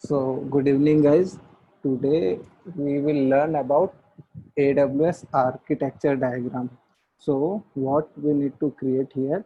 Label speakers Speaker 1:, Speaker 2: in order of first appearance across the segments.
Speaker 1: So, good evening, guys. Today we will learn about AWS architecture diagram. So, what we need to create here?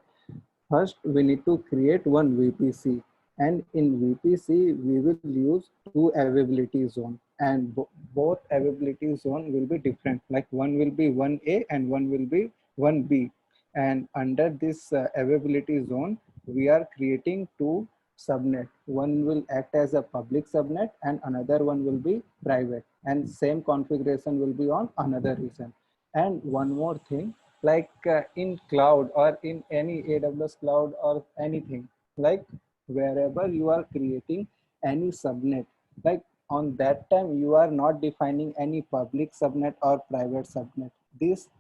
Speaker 1: First, we need to create one VPC, and in VPC we will use two availability zone, and both availability zone will be different. Like one will be 1A and one will be 1B, and under this availability zone, we are creating two subnet. One will act as a public subnet and another one will be private, and same configuration will be on another region. And one more thing, like in cloud or in any AWS cloud or anything, like wherever you are creating any subnet, like on that time you are not defining any public subnet or private subnet. This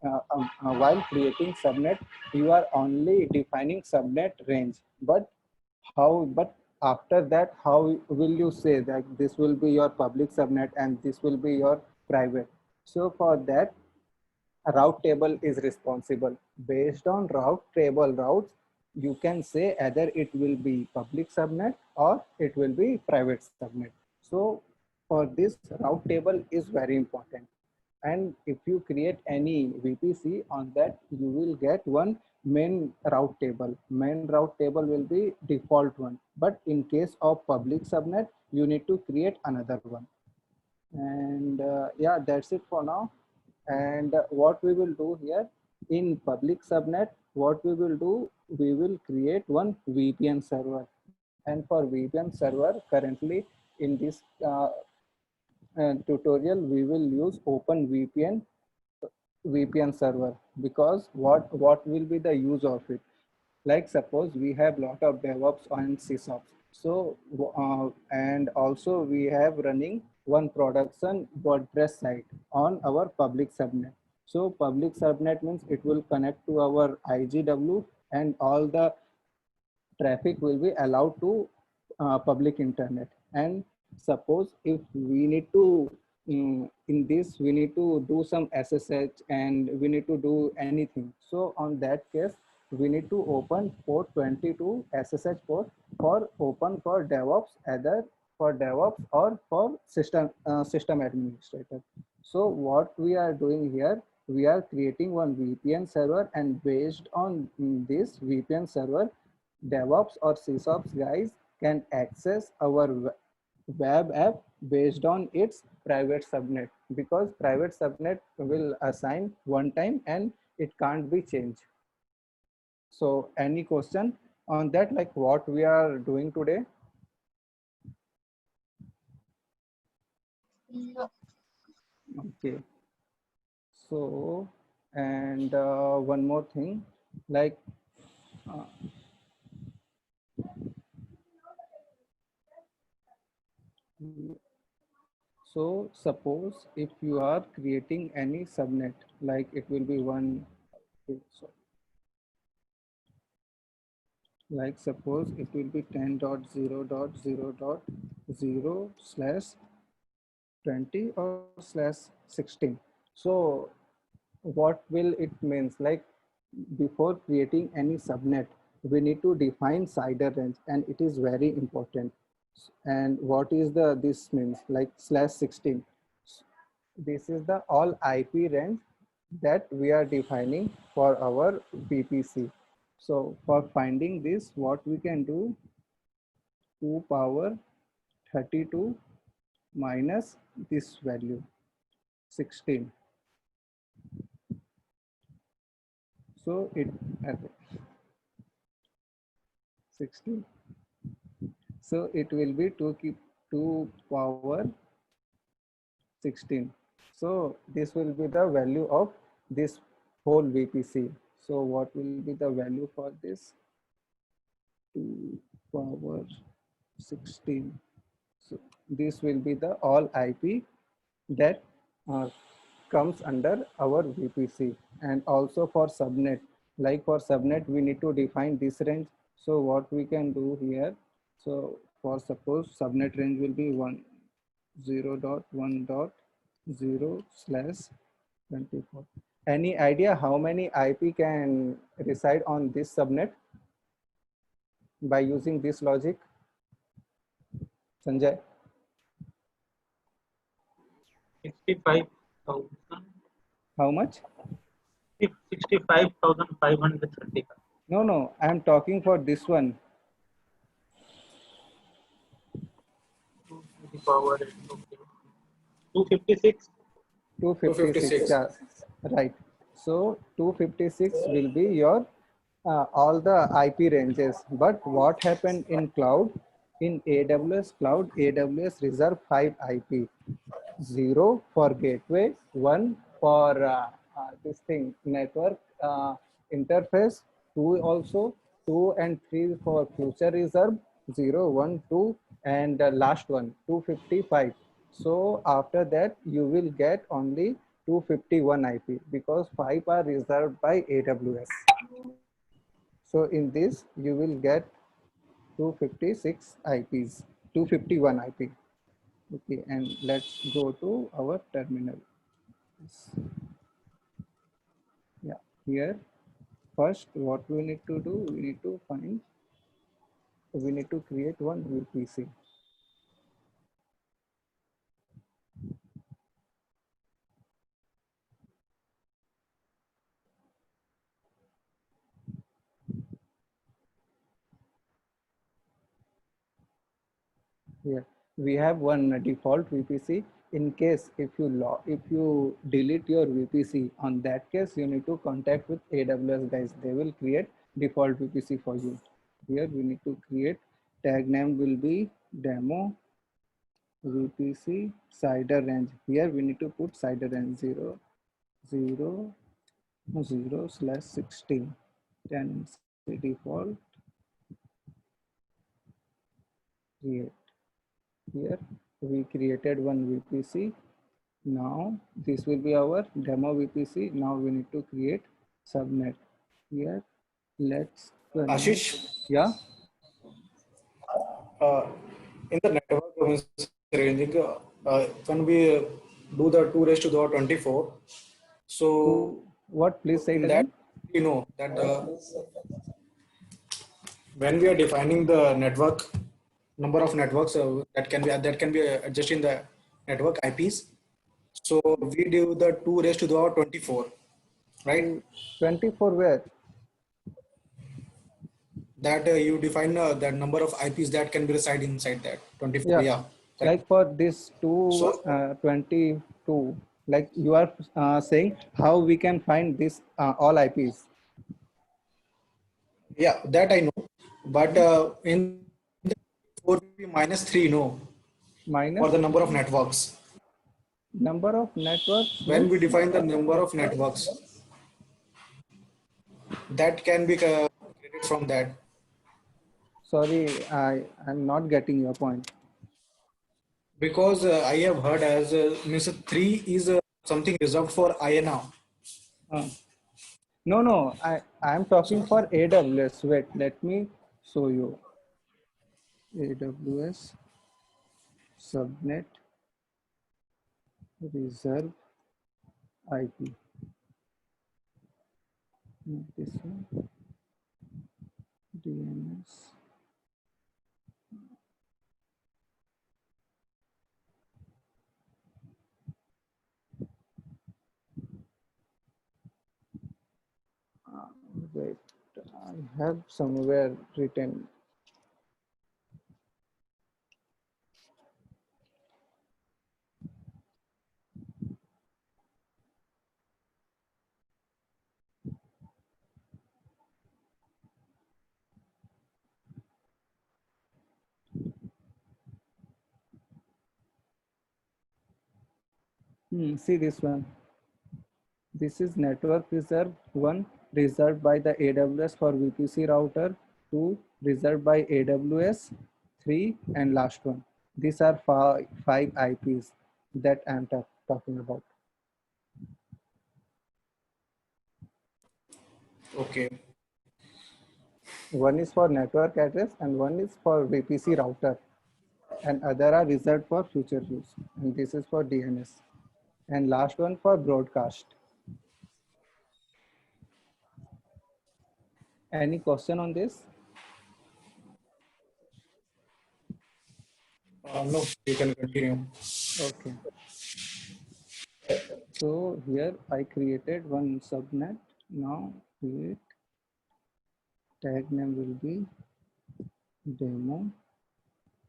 Speaker 1: while creating subnet, you are only defining subnet range, but after that, how will you say that this will be your public subnet and this will be your private? So for that, a route table is responsible. Based on route table routes, you can say either it will be public subnet or it will be private subnet. So for this, route table is very important. And if you create any VPC on that, you will get one main route table. Main route table will be default one. But in case of public subnet, you need to create another one. And yeah, that's it for now. And what we will do here in public subnet, what we will do, we will create one VPN server. And for VPN server, currently in this tutorial, we will use OpenVPN server, because what will be the use of it? Like suppose we have lot of DevOps and SysOps. So and also we have running one production WordPress site on our public subnet. So public subnet means it will connect to our IGW, and all the traffic will be allowed to public internet. And suppose if we need to in this we need to do some SSH and we need to do anything, so on that case we need to open port 22 SSH port for open for DevOps, either for DevOps or for system administrator. So what we are doing here, we are creating one VPN server, and based on this VPN server, DevOps or SysOps guys can access our web app based on its private subnet, because private subnet will assign one time and it can't be changed. So any question on that, like what we are doing today?
Speaker 2: No.
Speaker 1: Okay. So, and one more thing, like uh, so suppose if you are creating any subnet, like it will be one, okay, so like suppose it will be 10.0.0.0/20 or /16. So what will it means, like before creating any subnet, we need to define CIDR range, and it is very important. And what is the this means, like /16? This is the all IP range that we are defining for our VPC. So for finding this, what we can do, 2 power 32 minus this value 16. So it 16. So it will be 2 power 16. So this will be the value of this whole VPC. So what will be the value for this? 2 power 16. So this will be the all IP that uh, comes under our VPC. And also for subnet, like for subnet, we need to define this range. So what we can do here, so for suppose subnet range will be 10.1.0/24. Any idea how many IP can reside on this subnet by using this logic? Sanjay,
Speaker 2: 65,000.
Speaker 1: how much?
Speaker 2: 65,535.
Speaker 1: No, no, I'm talking for this one.
Speaker 2: 2 to the power 8. Okay. 256.
Speaker 1: 256,
Speaker 3: 256.
Speaker 1: yeah, right. So 256 will be your all the IP ranges. But what happened in cloud? In AWS cloud, AWS reserve 5 IP. 0 for gateway, 1 for this thing network interface, 2 also, 2 and 3 for future reserve, 0, 1, 2, and the last one 255. So after that you will get only 251 IP because 5 are reserved by AWS. So in this you will get 256 IPs, 251 IP. Okay, and let's go to our terminal. Yeah, here first what we need to do, we need to create one VPC. Here we have one default VPC. In case if you delete your VPC, on that case you need to contact with AWS guys. They will create default VPC for you. Here we need to create, tag name will be demo VPC CIDR range. Here we need to put CIDR range 0, 0, 0/16, tenancy default, create. Here we created one VPC. Now this will be our demo VPC. Now we need to create subnet. Here let's connect.
Speaker 3: Ashish,
Speaker 1: Yeah,
Speaker 3: uh, in the network ranging, when we do the 2 raised to the power 24, so
Speaker 1: to what? Please say it
Speaker 3: in that,
Speaker 1: again.
Speaker 3: you know that when we are defining the network number of networks that can be adjusted in the network IPs. So we do the 2 raised to the power 24, right?
Speaker 1: 24 where?
Speaker 3: That you define the number of IPs that can be reside inside that 24.
Speaker 1: Yeah,
Speaker 3: Yeah, correct.
Speaker 1: like for this two
Speaker 3: So
Speaker 1: 22, like you are saying how we can find this all IPs.
Speaker 3: yeah, that I know. But in the 4 will be minus 3, no, for
Speaker 1: Minus
Speaker 3: the number of networks.
Speaker 1: number of networks
Speaker 3: When we
Speaker 1: means,
Speaker 3: define the number of networks, that can be created from that.
Speaker 1: sorry, I'm not getting your point.
Speaker 3: Because I have heard as means 3 is something reserved for INA.
Speaker 1: Uh, no, no, I'm talking for AWS. Wait, let me show you. AWS subnet reserve IP. Not this one. DNS. Wait, I have somewhere written. See this one. This is network reserve. 1 reserved by the AWS for VPC router. 2 reserved by AWS. 3 and last one. These are five IPs that I'm talking about.
Speaker 3: Okay.
Speaker 1: One is for network address and one is for VPC router, and other are reserved for future use. And this is for DNS. And last one for broadcast. Any question on this?
Speaker 3: No, you can continue.
Speaker 1: Okay. So here I created one subnet. Now create tag name will be demo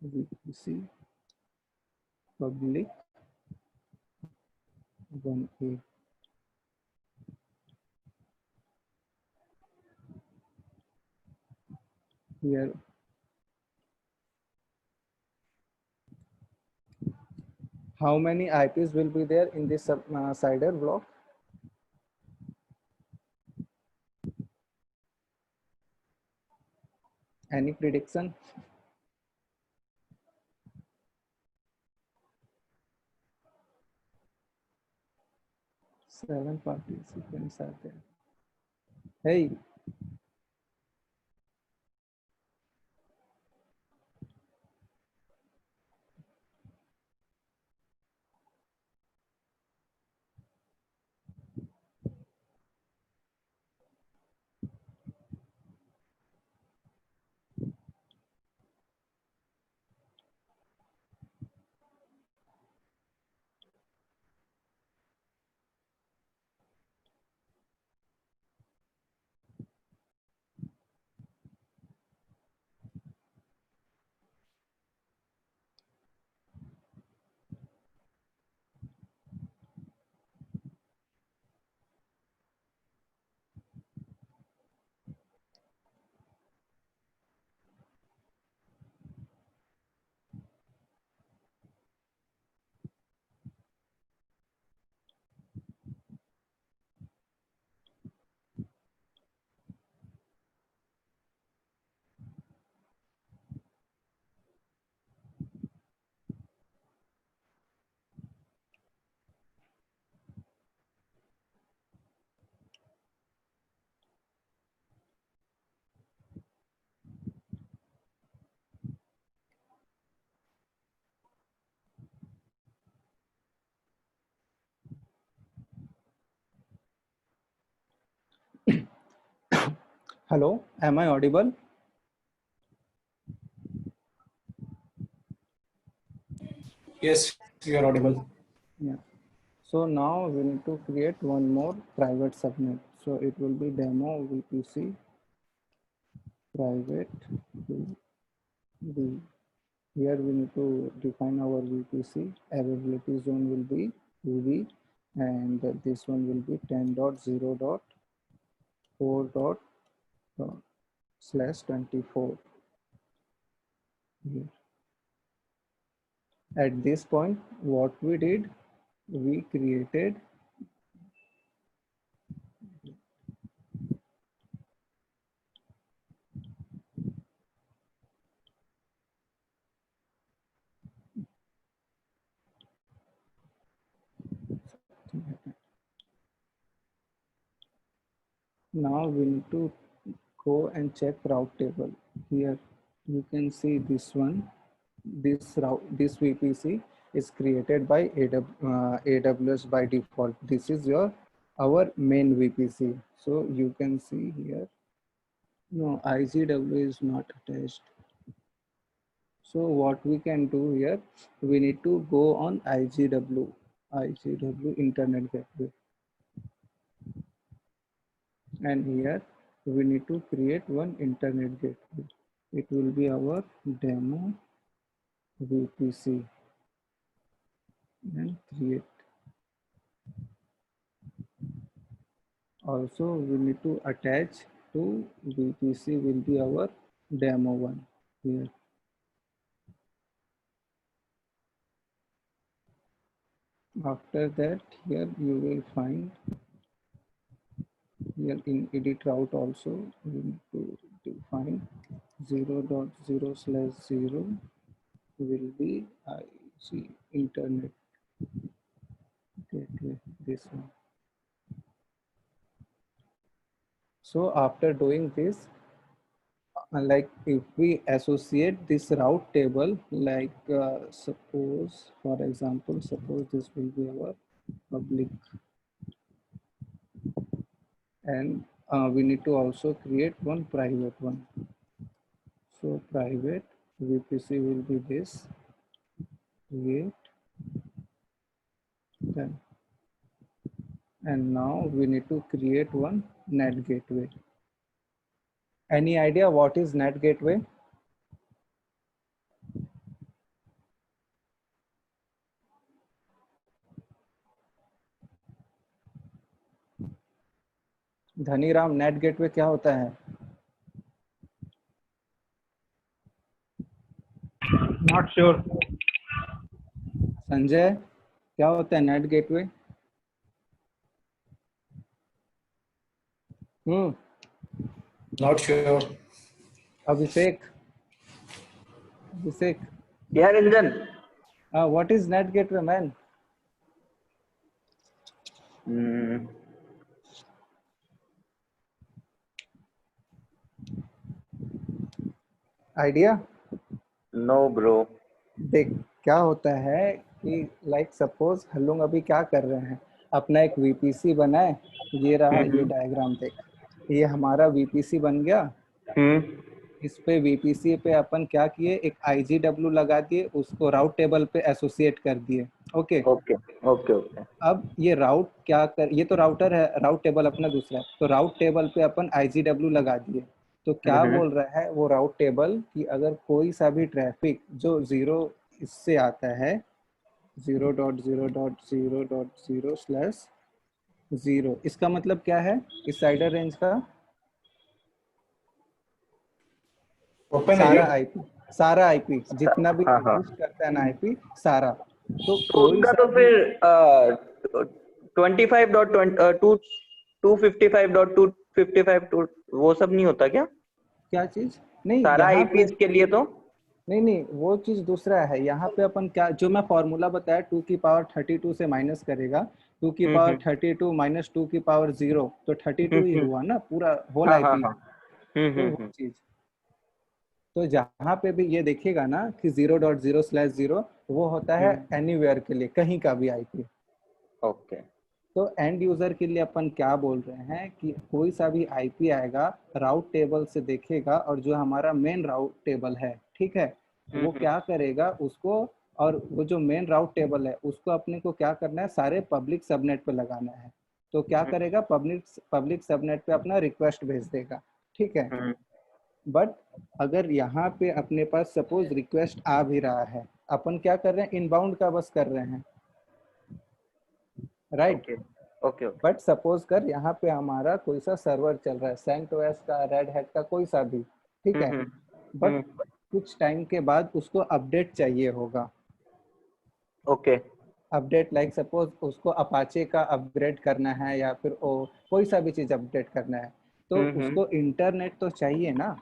Speaker 1: VPC public 1A. Here how many IPs will be there in this CIDR block? Any prediction? 7 participants are there. Hey, hello, am I audible?
Speaker 3: Yes, you are audible.
Speaker 1: Yeah. So now we need to create one more private subnet. So it will be demo VPC private to the. Here we need to define our VPC. Availability zone will be UV, and this one will be 10.0.4./24. Here. At this point, what we did, we created now we need to go and check route table. Here you can see this one. This VPC is created by AWS by default. This is our main VPC. So you can see here. No, IGW is not attached. So what we can do here, we need to go on IGW Internet Gateway. And here we need to create one internet gateway. It will be our demo VPC and create. Also we need to attach to VPC will be our demo one here. After that, here you will find here in edit route also we need to define 0.0/0 will be IC internet gateway, this one. So after doing this, like if we associate this route table, like suppose, for example, suppose this will be our public, and we need to also create one private one. So private VPC will be this, create then, and now we need to create one net gateway. Any idea what is net gateway? Dhaniram, net gateway क्या होता है?
Speaker 2: Not sure.
Speaker 1: Sanjay, क्या होता है net gateway?
Speaker 3: Not sure.
Speaker 1: Abhishek, Abhishek,
Speaker 4: Yeah, Ranjan.
Speaker 1: what is net gateway, man?
Speaker 4: Hmm.
Speaker 1: Idea?
Speaker 4: No, bro.
Speaker 1: देख, क्या होता है कि लाइक सपोज हम लोग अभी क्या कर रहे हैं, अपना एक वीपीसी बनाए, ये रहा ये डायग्राम देख, ये हमारा वीपीसी बन गया। इस पे वीपीसी पे अपन क्या किए, एक आईजीडब्ल्यू लगा दिए, उसको राउट टेबल पे एसोसिएट कर दिए। Okay
Speaker 4: Okay. Okay. Okay.
Speaker 1: अब ये राउट क्या कर, ये तो राउटर है, राउट टेबल अपना दूसरा है, तो राउट टेबल पे अपन आईजीडब्ल्यू लगा दिए। तो क्या बोल रहा है वो राउट टेबल कि अगर कोई सा भी ट्रैफिक जो 0 इससे आता है, 0.0.0.0/0, इसका मतलब क्या है इस साइडर रेंज का?
Speaker 3: Open
Speaker 1: सारा
Speaker 3: है
Speaker 1: आईपी, सारा आईपी जितना भी
Speaker 4: हाँ, हाँ।
Speaker 1: एग्जिस्ट करता है ना आईपी सारा। तो
Speaker 4: तो
Speaker 1: कोई
Speaker 4: उसका
Speaker 1: सा
Speaker 4: तो
Speaker 1: भी
Speaker 4: फिर 25.255.255 वो सब नहीं होता क्या
Speaker 1: क्या चीज नहीं
Speaker 4: सारा
Speaker 1: यहाँ पे,
Speaker 4: आईपीज के लिए? तो
Speaker 1: नहीं वो चीज दूसरा है। यहाँ पे अपन क्या, जो मैं फॉर्मूला बताया 2 की पावर 32 से माइनस करेगा, 2 की पावर 32 माइनस 2 की पावर 0, तो 32 ही हुआ ना पूरा होल
Speaker 4: हाँ हाँ
Speaker 1: आईपी।
Speaker 4: हाँ
Speaker 1: तो वो चीज, तो जहाँ पे भी ये देखेगा ना कि 0.0/0, वो होता है एनीवेयर के लिए, कहीं का भी आईपी।
Speaker 4: ओके
Speaker 1: तो एंड यूजर के लिए अपन क्या बोल रहे हैं कि कोई सा भी आईपी आएगा राउट टेबल से देखेगा, और जो हमारा मेन राउट टेबल है, ठीक है, वो क्या करेगा उसको, और वो जो मेन राउट टेबल है उसको अपने को क्या करना है, सारे पब्लिक सबनेट पे लगाना है। तो क्या करेगा, पब्लिक सबनेट पे अपना रिक्वेस्ट भेज देगा, ठीक है। बट अगर यहाँ पे अपने पास सपोज रिक्वेस्ट आ भी रहा है, अपन क्या कर रहे हैं, इनबाउंड का बस कर रहे हैं, right.
Speaker 4: Okay okay
Speaker 1: but suppose कर यहाँ पे हमारा कोई सा सर्वर चल रहा है, सेंटोस का, रेड हैट का, कोई सा भी, ठीक है। बट कुछ टाइम के बाद उसको अपडेट चाहिए होगा।
Speaker 4: ओके
Speaker 1: अपडेट लाइक सपोज उसको अपाचे का अपग्रेड करना है, या फिर कोई सा भी चीज अपडेट करना है, तो उसको इंटरनेट तो चाहिए ना।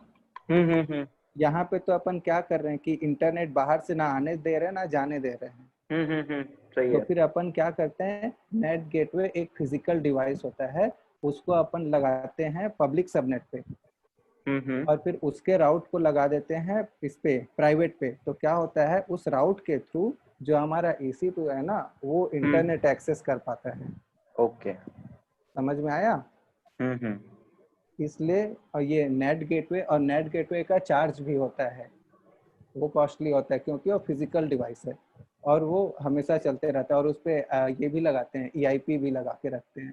Speaker 1: यहाँ पे तो अपन क्या कर रहे हैं कि इंटरनेट बाहर से ना आने दे रहे हैं ना जाने दे रहे हैं।
Speaker 4: सही
Speaker 1: तो
Speaker 4: है
Speaker 1: फिर अपन क्या करते हैं, नेट गेटवे एक फिजिकल डिवाइस होता है, उसको अपन लगाते हैं पब्लिक सबनेट पे, और फिर उसके राउट को लगा देते हैं इस पे प्राइवेट पे। तो क्या होता है, उस राउट के थ्रू जो हमारा EC2 है ना, वो इंटरनेट एक्सेस कर पाता है।
Speaker 4: ओके
Speaker 1: समझ में आया? इसलिए, और ये नेट गेटवे, और नेट गेटवे का चार्ज भी होता है, वो कॉस्टली होता है क्योंकि वो फिजिकल डिवाइस है, और वो हमेशा चलते रहता है। और उस पर ये भी लगाते हैं, EIP भी लगा के रखते हैं।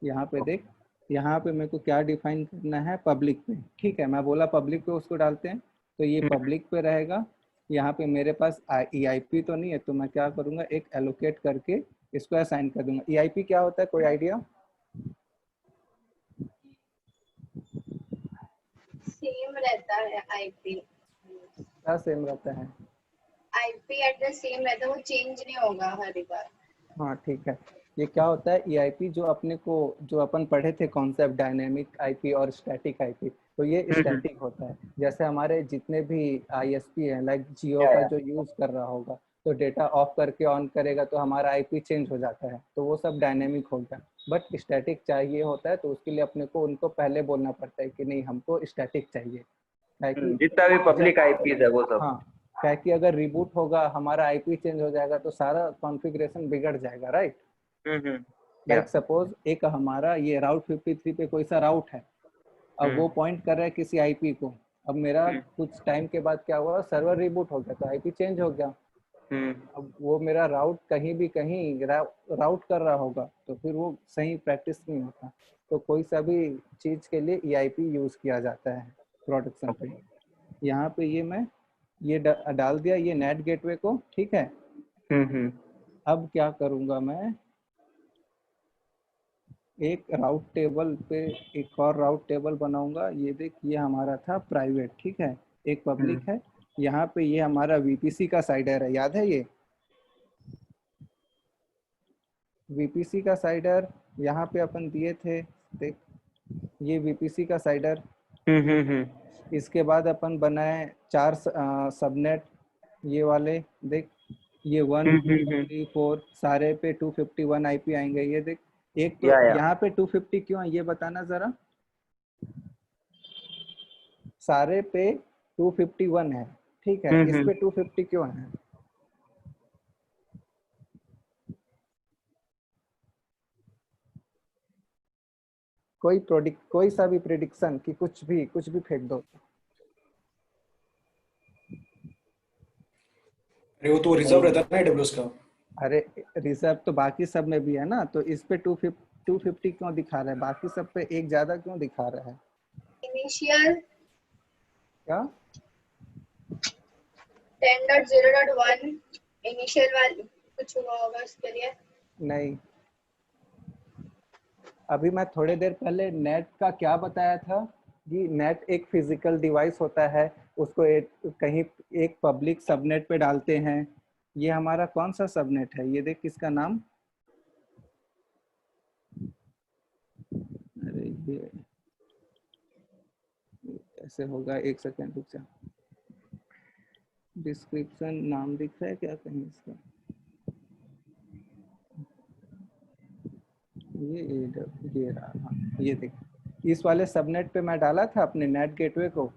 Speaker 1: यहाँ पे देख, यहाँ पे मेरे को क्या डिफाइन करना है, पब्लिक पे, ठीक है, मैं बोला पब्लिक पे उसको डालते हैं, तो ये पब्लिक पे रहेगा। यहाँ पे मेरे पास EIP तो नहीं है, तो मैं क्या करूँगा, एक एलोकेट करके इसको असाइन कर दूंगा। EIP क्या होता है, कोई आइडिया?
Speaker 5: सेम रहता है आईपी,
Speaker 1: क्या सेम रहता है?
Speaker 5: आईपी एड्रेस सेम रहता है, वो चेंज नहीं होगा हर एक बार।
Speaker 1: हाँ ठीक है। ये क्या होता है, EIP जो अपने को, जो अपन पढ़े थे कॉन्सेप्ट, डायनेमिक आईपी और स्टैटिक आईपी, तो ये स्टैटिक होता है। जैसे हमारे जितने भी ISP हैं, लाइक जियो का जो यूज कर रहा होगा, तो डेटा ऑफ करके ऑन करेगा तो हमारा IP चेंज हो जाता है, तो वो सब डायनेमिक हो गया। बट स्टैटिक चाहिए होता है, तो उसके लिए अपने को उनको पहले बोलना पड़ता है कि नहीं, हमको स्टैटिक चाहिए।
Speaker 4: जितना भी पब्लिक आईपीज है वो सब
Speaker 1: हाँ, क्या कि अगर रिबूट होगा, हमारा IP चेंज हो जाएगा, तो सारा कॉन्फ़िगरेशन बिगड़ जाएगा, राइट। लाइक सपोज एक हमारा ये राउट 53 पे कोई सा राउट है, अब वो पॉइंट कर रहा है किसी IP को। अब मेरा कुछ टाइम के बाद क्या हुआ, सर्वर रिबूट हो गया, तो IP चेंज हो गया। अब वो मेरा राउट कहीं भी कहीं राउट कर रहा होगा तो फिर वो सही प्रैक्टिस नहीं होता। तो कोई सा भी चीज के लिए EIP यूज किया जाता है प्रोडक्शन पे। यहाँ पे ये मैं ये डाल दिया ये नेट गेटवे को, ठीक है। अब क्या करूंगा मैं, एक राउट टेबल पे एक और राउट टेबल बनाऊंगा। ये देख ये हमारा था प्राइवेट, ठीक है, एक पब्लिक है। यहाँ पे ये हमारा VPC का साइडर है, याद है ये VPC का साइडर यहाँ पे अपन दिए थे, देख ये VPC का साइडर। इसके बाद अपन बनाए 4 सबनेट, ये वाले देख, ये 1 2 3 4 सारे पे 251 IP आएंगे। ये देख एक तो
Speaker 4: या
Speaker 1: यहाँ पे 250 क्यों है ये बताना जरा, सारे पे 251 है, ठीक है, इस पे 250 क्यों है? कोई सा भी प्रिडिक्शन कि कुछ भी फेंक दो।
Speaker 3: अरे वो तो रिजर्व रहता है ना AWS का।
Speaker 1: अरे रिजर्व तो बाकी सब में भी है ना, तो इस पे 250 क्यों दिखा रहा है, बाकी सब पे एक ज्यादा क्यों दिखा रहा है?
Speaker 5: इनिशियल
Speaker 1: क्या
Speaker 5: 10.0.1 इनिशियल वाली कुछ हुआ होगा उसके लिए।
Speaker 1: नहीं, अभी मैं थोड़ी देर पहले नेट का क्या बताया था कि नेट एक फिजिकल डिवाइस होता है, उसको कहीं एक पब्लिक सबनेट पे डालते हैं। ये हमारा कौन सा सबनेट है, ये देख किसका नाम, अरे ये कैसे होगा, एक सेकेंड रुक जा, डिस्क्रिप्शन नाम दिख रहा है क्या कहीं इसका, ये रहा, हाँ ये देख, इस वाले सबनेट पे मैं डाला था अपने नेट गेटवे को।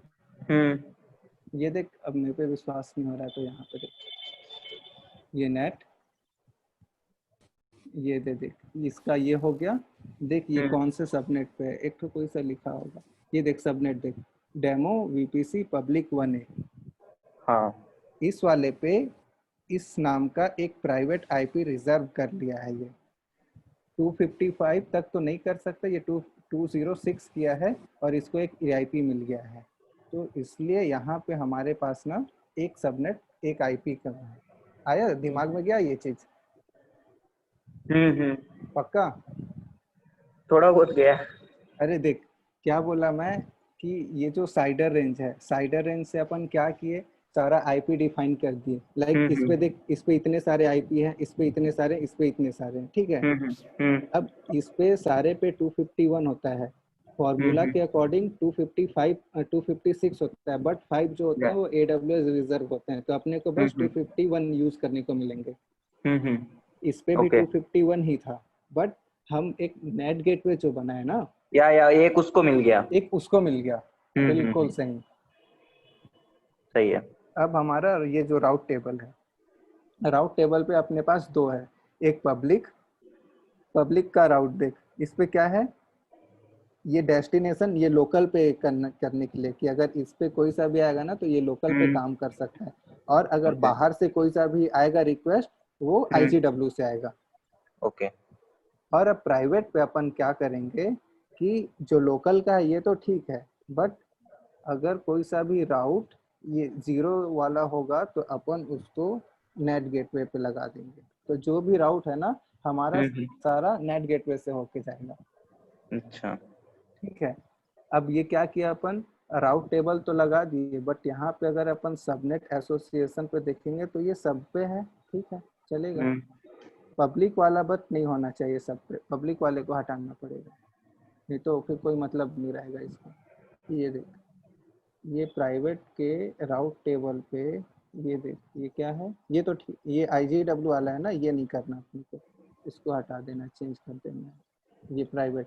Speaker 1: ये देख, अब मेरे पे विश्वास नहीं हो रहा है तो यहाँ पे देख, ये नेट, ये देख इसका ये हो गया। देख ये कौन से सबनेट पे है, एक तो कोई सा लिखा होगा, ये देख सबनेट देख, डेमो VPC पब्लिक 1A।
Speaker 4: हाँ,
Speaker 1: इस वाले पे इस नाम का एक प्राइवेट IP रिजर्व कर लिया है। ये 255 तक तो नहीं कर सकता, ये 206 किया है और इसको एक EIP मिल गया है। तो इसलिए यहाँ पे हमारे पास ना एक सबनेट एक IP का है। आया दिमाग में गया ये चीज? पक्का?
Speaker 4: थोड़ा बहुत गया।
Speaker 1: अरे देख क्या बोला मैं कि ये जो साइडर रेंज है, साइडर रेंज से अपन क्या किए, सारा IP डिफाइन कर दिए। लाइक इस पे देख, इस पे इतने सारे IP हैं, इस पे इतने सारे, इस पे इतने सारे हैं, ठीक है। अब इस पे सारे पे 251 होता है, फॉर्मूला के अकॉर्डिंग 255 256 होता है, बट 5 जो होते हैं वो AWS रिजर्व होते हैं, तो अपने को बस 251 यूज करने को मिलेंगे। इस पे भी 251 ही था, बट हम एक नेट गेटवे जो बना है ना,
Speaker 4: या एक उसको मिल गया।
Speaker 1: एक उसको मिल गया। बिल्कुल सही।
Speaker 4: सही है।
Speaker 1: अब हमारा ये जो राउट टेबल है, राउट टेबल पे अपने पास दो है, एक पब्लिक का राउट देख, इस पे क्या है, ये डेस्टिनेशन, ये लोकल पे करने के लिए कि अगर इस पे कोई सा भी आएगा ना तो ये लोकल पे काम कर सकता है, और अगर बाहर से कोई सा भी आएगा रिक्वेस्ट वो IGW से आएगा।
Speaker 4: ओके।
Speaker 1: और अब प्राइवेट पे अपन क्या करेंगे कि जो लोकल का है ये तो ठीक है, बट अगर कोई सा भी राउट ये 0 वाला होगा तो अपन उसको नेट गेटवे पे लगा देंगे। तो जो भी राउट है ना हमारा सारा नेट गेटवे से होके जाएगा।
Speaker 4: अच्छा।
Speaker 1: ठीक है, अब ये क्या किया अपन, राउट टेबल तो लगा दिए, बट यहाँ पे अगर अपन सबनेट एसोसिएशन पे देखेंगे तो ये सब पे है, ठीक है चलेगा। पब्लिक वाला बट नहीं होना चाहिए सब पे, पब्लिक वाले को हटाना पड़ेगा, नहीं तो फिर कोई मतलब नहीं रहेगा इसका। ये देख, ये प्राइवेट के राउट टेबल पे, ये देख ये क्या है, ये तो ठीक, ये IGW वाला है ना, ये नहीं करना अपने को, इसको हटा देना, चेंज कर देना है, ये प्राइवेट।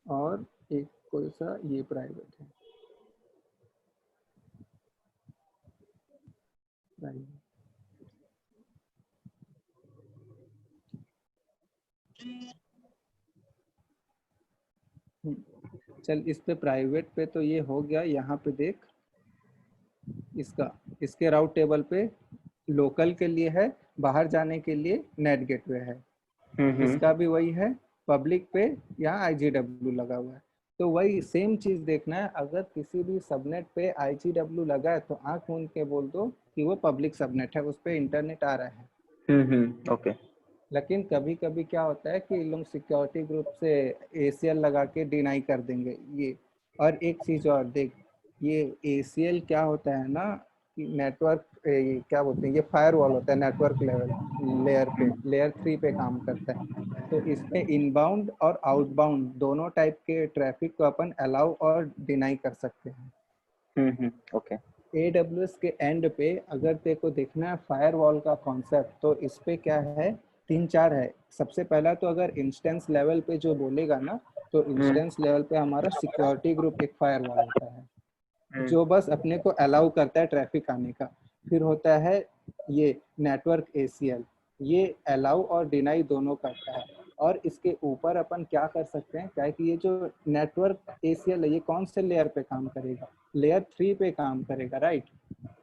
Speaker 1: और एक कोई सा ये प्राइवेट है, प्राइवेट। चल इस पे प्राइवेट पे तो ये हो गया। यहाँ पे देख इसका, इसके राउट टेबल पे लोकल के लिए है, बाहर जाने के लिए नेट गेटवे है। इसका भी वही है, पब्लिक पे यहाँ IGW लगा हुआ है। तो वही सेम चीज देखना है, अगर किसी भी सबनेट पे IGW लगा है तो आंख मूंद के बोल दो कि वो पब्लिक सबनेट है, उस पे इंटरनेट आ रहा है।
Speaker 4: ओके।
Speaker 1: लेकिन कभी कभी क्या होता है कि लोग सिक्योरिटी ग्रुप से ACL लगा के डिनाई कर देंगे ये। और एक चीज और देख, ये ACL क्या होता है ना कि नेटवर्क क्या बोलते हैं, ये फायरवॉल होता है नेटवर्क लेवल लेयर पे, लेयर 3 पे काम करता है। तो इसमें इनबाउंड और आउटबाउंड दोनों टाइप के ट्रैफिक को अपन अलाउ और डिनाई कर सकते हैं।
Speaker 4: ओके।
Speaker 1: AWS के एंड पे अगर तेरे को देखना है फायरवॉल का कॉन्सेप्ट, तो इस पे क्या है, 3-4 है। सबसे पहला तो अगर इंस्टेंस लेवल पे जो बोलेगा ना, तो इंस्टेंस लेवल पे हमारा सिक्योरिटी ग्रुप एक फायरवॉल होता है जो बस अपने को अलाउ करता है ट्रैफिक आने का। फिर होता है ये नेटवर्क ACL, ये अलाउ और डिनाई दोनों करता है। और इसके ऊपर अपन क्या कर सकते हैं, क्या है कि ये जो नेटवर्क ACL है ये कौन से लेयर पे काम करेगा, लेयर 3 पे काम करेगा, राइट?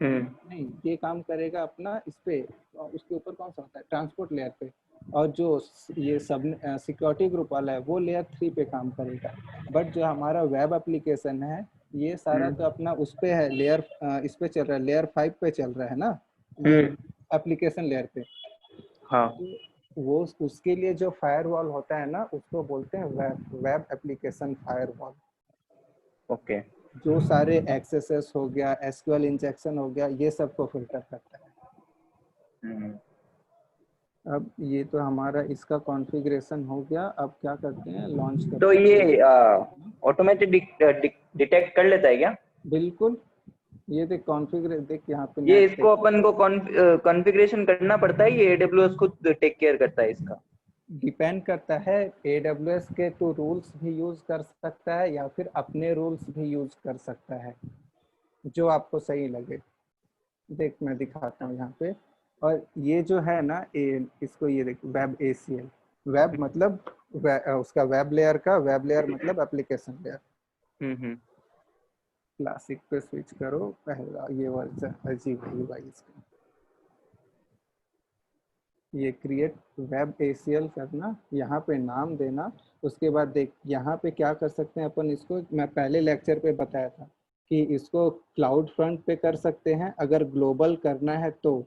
Speaker 1: नहीं, ये काम करेगा अपना इस पे, उसके ऊपर कौन सा होता है, ट्रांसपोर्ट लेयर पे। और जो ये सब सिक्योरिटी ग्रुप वाला है वो लेयर 3 पे काम करेगा। बट जो हमारा वेब एप्लीकेशन है ये सारा तो अपना उस पे है, लेयर इस पे चल रहा है, लेयर 5 पे चल रहा है ना, ये एप्लीकेशन लेयर पे।
Speaker 4: हाँ।
Speaker 1: तो वो उसके लिए जो फायरवॉल होता है ना उसको बोलते हैं वेब एप्लीकेशन फायरवॉल।
Speaker 4: ओके।
Speaker 1: जो सारे एक्सेसेस हो गया, SQL इंजेक्शन हो गया, ये सबको फिल्टर करता है। अब ये तो हमारा इसका कॉन्फ़िगरेशन हो गया। अब क्या करते हैं, लॉन्च
Speaker 4: तो
Speaker 1: करते
Speaker 4: ये
Speaker 1: हैं।
Speaker 4: ऑटोमेटिक डिटेक्ट कर लेता है क्या?
Speaker 1: बिल्कुल, ये देख कॉन्फ़िगर, देख यहाँ पे
Speaker 4: ये
Speaker 1: नेट
Speaker 4: इसको अपन को कॉन्फ़िगरेशन करना पड़ता है, ये AWS खुद टेक केयर करता है इसका?
Speaker 1: डिपेंड करता है। AWS के तो रूल्स भी यूज कर सकता है या फिर अपने रूल्स भी यूज कर सकता है, जो आपको सही लगे। देख मैं दिखाता हूँ यहाँ पे। और ये जो है ना इसको ये देख, वेब ACL, वेब मतलब उसका वेब लेयर का, वेब लेयर मतलब एप्लीकेशन लेयर। क्लासिक पे स्विच करो, पहला ये वर्जन अजीब है भाई इसका। ये क्रिएट वेब ACL करना, यहाँ पे नाम देना। उसके बाद देख यहाँ पे क्या कर सकते हैं अपन, इसको मैं पहले लेक्चर पे बताया था कि इसको क्लाउड फ्रंट पे कर सकते हैं अगर ग्लोबल करना है तो,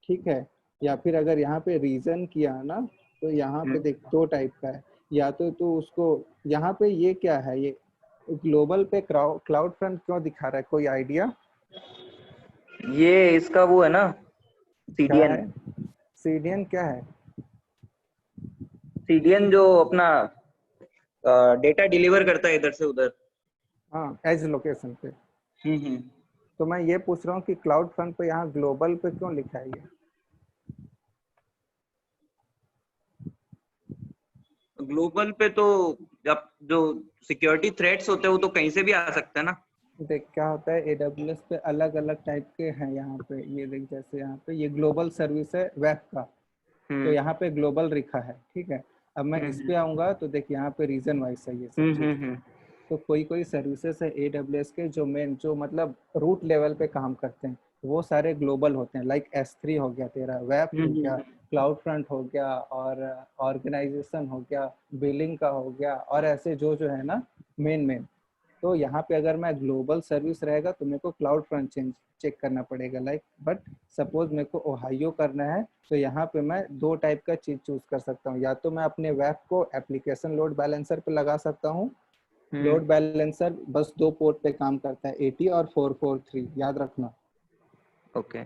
Speaker 1: ठीक है। या फिर अगर यहाँ पे रीजन किया ना, तो यहाँ पे देख 2 टाइप का है। या तो उसको यहाँ पे ये क्या है, ये ग्लोबल पे क्लाउड फ्रंट क्यों दिखा रहा है, कोई आइडिया?
Speaker 4: ये इसका वो है ना,
Speaker 1: क्या
Speaker 4: CDN।
Speaker 1: है CDN, क्या है?
Speaker 4: CDN जो अपना डेटा डिलीवर करता है इधर से उधर।
Speaker 1: हाँ, एज लोकेशन पे। तो मैं ये पूछ रहा हूँ कि क्लाउड फ्रंट पे यहाँ ग्लोबल पे क्यों लिखा है ये?
Speaker 4: ग्लोबल पे तो जब जो सिक्योरिटी थ्रेट्स होते हैं वो तो कहीं से भी आ सकते हैं ना।
Speaker 1: देख क्या होता है, AWS पे अलग अलग टाइप के हैं। यहाँ पे ये देख, जैसे यहाँ पे ये ग्लोबल सर्विस है वेब का, तो यहाँ पे ग्लोबल लिखा है, ठीक है। अब मैं इस पे आऊंगा तो देख यहाँ पे रीजन वाइज है ये सब चीज। तो कोई कोई सर्विसेज है AWS के जो मेन, जो मतलब रूट लेवल पे काम करते हैं, वो सारे ग्लोबल होते हैं। लाइक S3 हो गया तेरा, वेब हो गया, क्लाउड फ्रंट हो गया, और ऑर्गेनाइजेशन हो गया, बिलिंग का हो गया, और ऐसे जो जो है ना मेन। तो यहाँ पे अगर मैं ग्लोबल सर्विस रहेगा तो मेरे को क्लाउड फ्रंट चेक करना पड़ेगा, लाइक। बट सपोज मेरे को ओहायो करना है तो यहाँ पे मैं 2 टाइप का चीज चूज कर सकता हूँ। या तो मैं अपने वेब को एप्लीकेशन लोड बैलेंसर पे लगा सकता हूँ। लोड बैलेंसर बस 2 पोर्ट पे काम करता है, 80 और 443, याद रखना।
Speaker 4: ओके।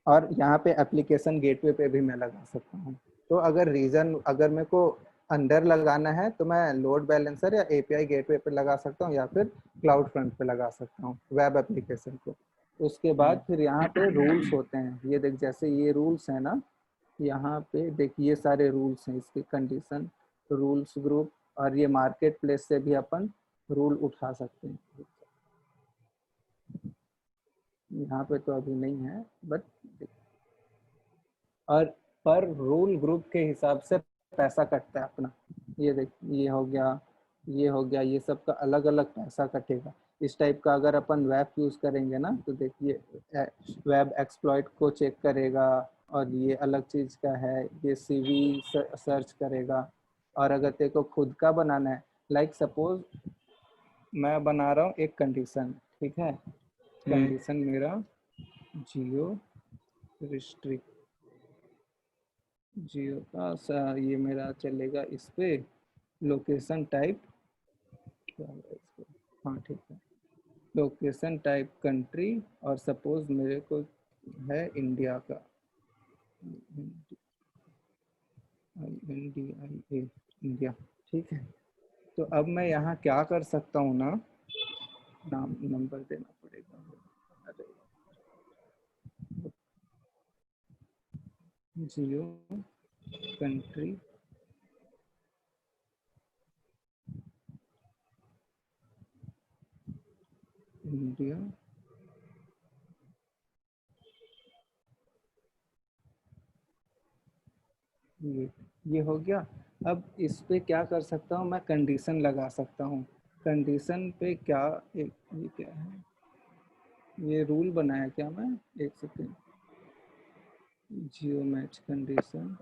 Speaker 1: और यहाँ पे एप्लीकेशन गेटवे पे भी मैं लगा सकता हूँ। तो अगर रीजन, अगर मेरे को अंदर लगाना है तो मैं लोड बैलेंसर या API गेटवे पे लगा सकता हूँ, या फिर क्लाउड फ्रंट पे लगा सकता हूँ वेब एप्लीकेशन को। उसके बाद फिर यहाँ पे रूल्स होते हैं, ये देख जैसे ये रूल्स है ना, यहाँ पे देख ये सारे रूल्स हैं, इसके कंडीशन, रूल्स ग्रुप, और ये मार्केट प्लेस से भी अपन रूल उठा सकते हैं। यहाँ पे तो अभी नहीं है, बट और पर रूल ग्रुप के हिसाब से पैसा कटता है अपना। ये देख ये हो गया, ये हो गया, ये सब का अलग अलग पैसा कटेगा। इस टाइप का अगर अपन वेब यूज करेंगे ना, तो देखिए वेब एक्सप्लॉइट को चेक करेगा, और ये अलग चीज का है, ये सीवी सर्च करेगा। और अगर तेरे को खुद का बनाना है, लाइक सपोज मैं बना रहा हूँ एक कंडीशन, ठीक है, कंडीशन मेरा जियो रिस्ट्रिक्ट, जियो का ये मेरा चलेगा इस पे, लोकेशन टाइप क्या है इसको, हाँ ठीक है, लोकेशन टाइप कंट्री, और सपोज मेरे को है इंडिया का, INDIA इंडिया, ठीक है। तो अब मैं यहाँ क्या कर सकता हूँ ना, नाम नंबर देना पड़ेगा, अरे जियो कंट्री इंडिया, ये हो गया। अब इस पे क्या कर सकता हूँ, मैं कंडीशन लगा सकता हूँ। कंडीशन पे क्या, एक ये क्या है, ये रूल बनाया क्या मैं, एक सेकेंड, जियो मैच कंडीशन,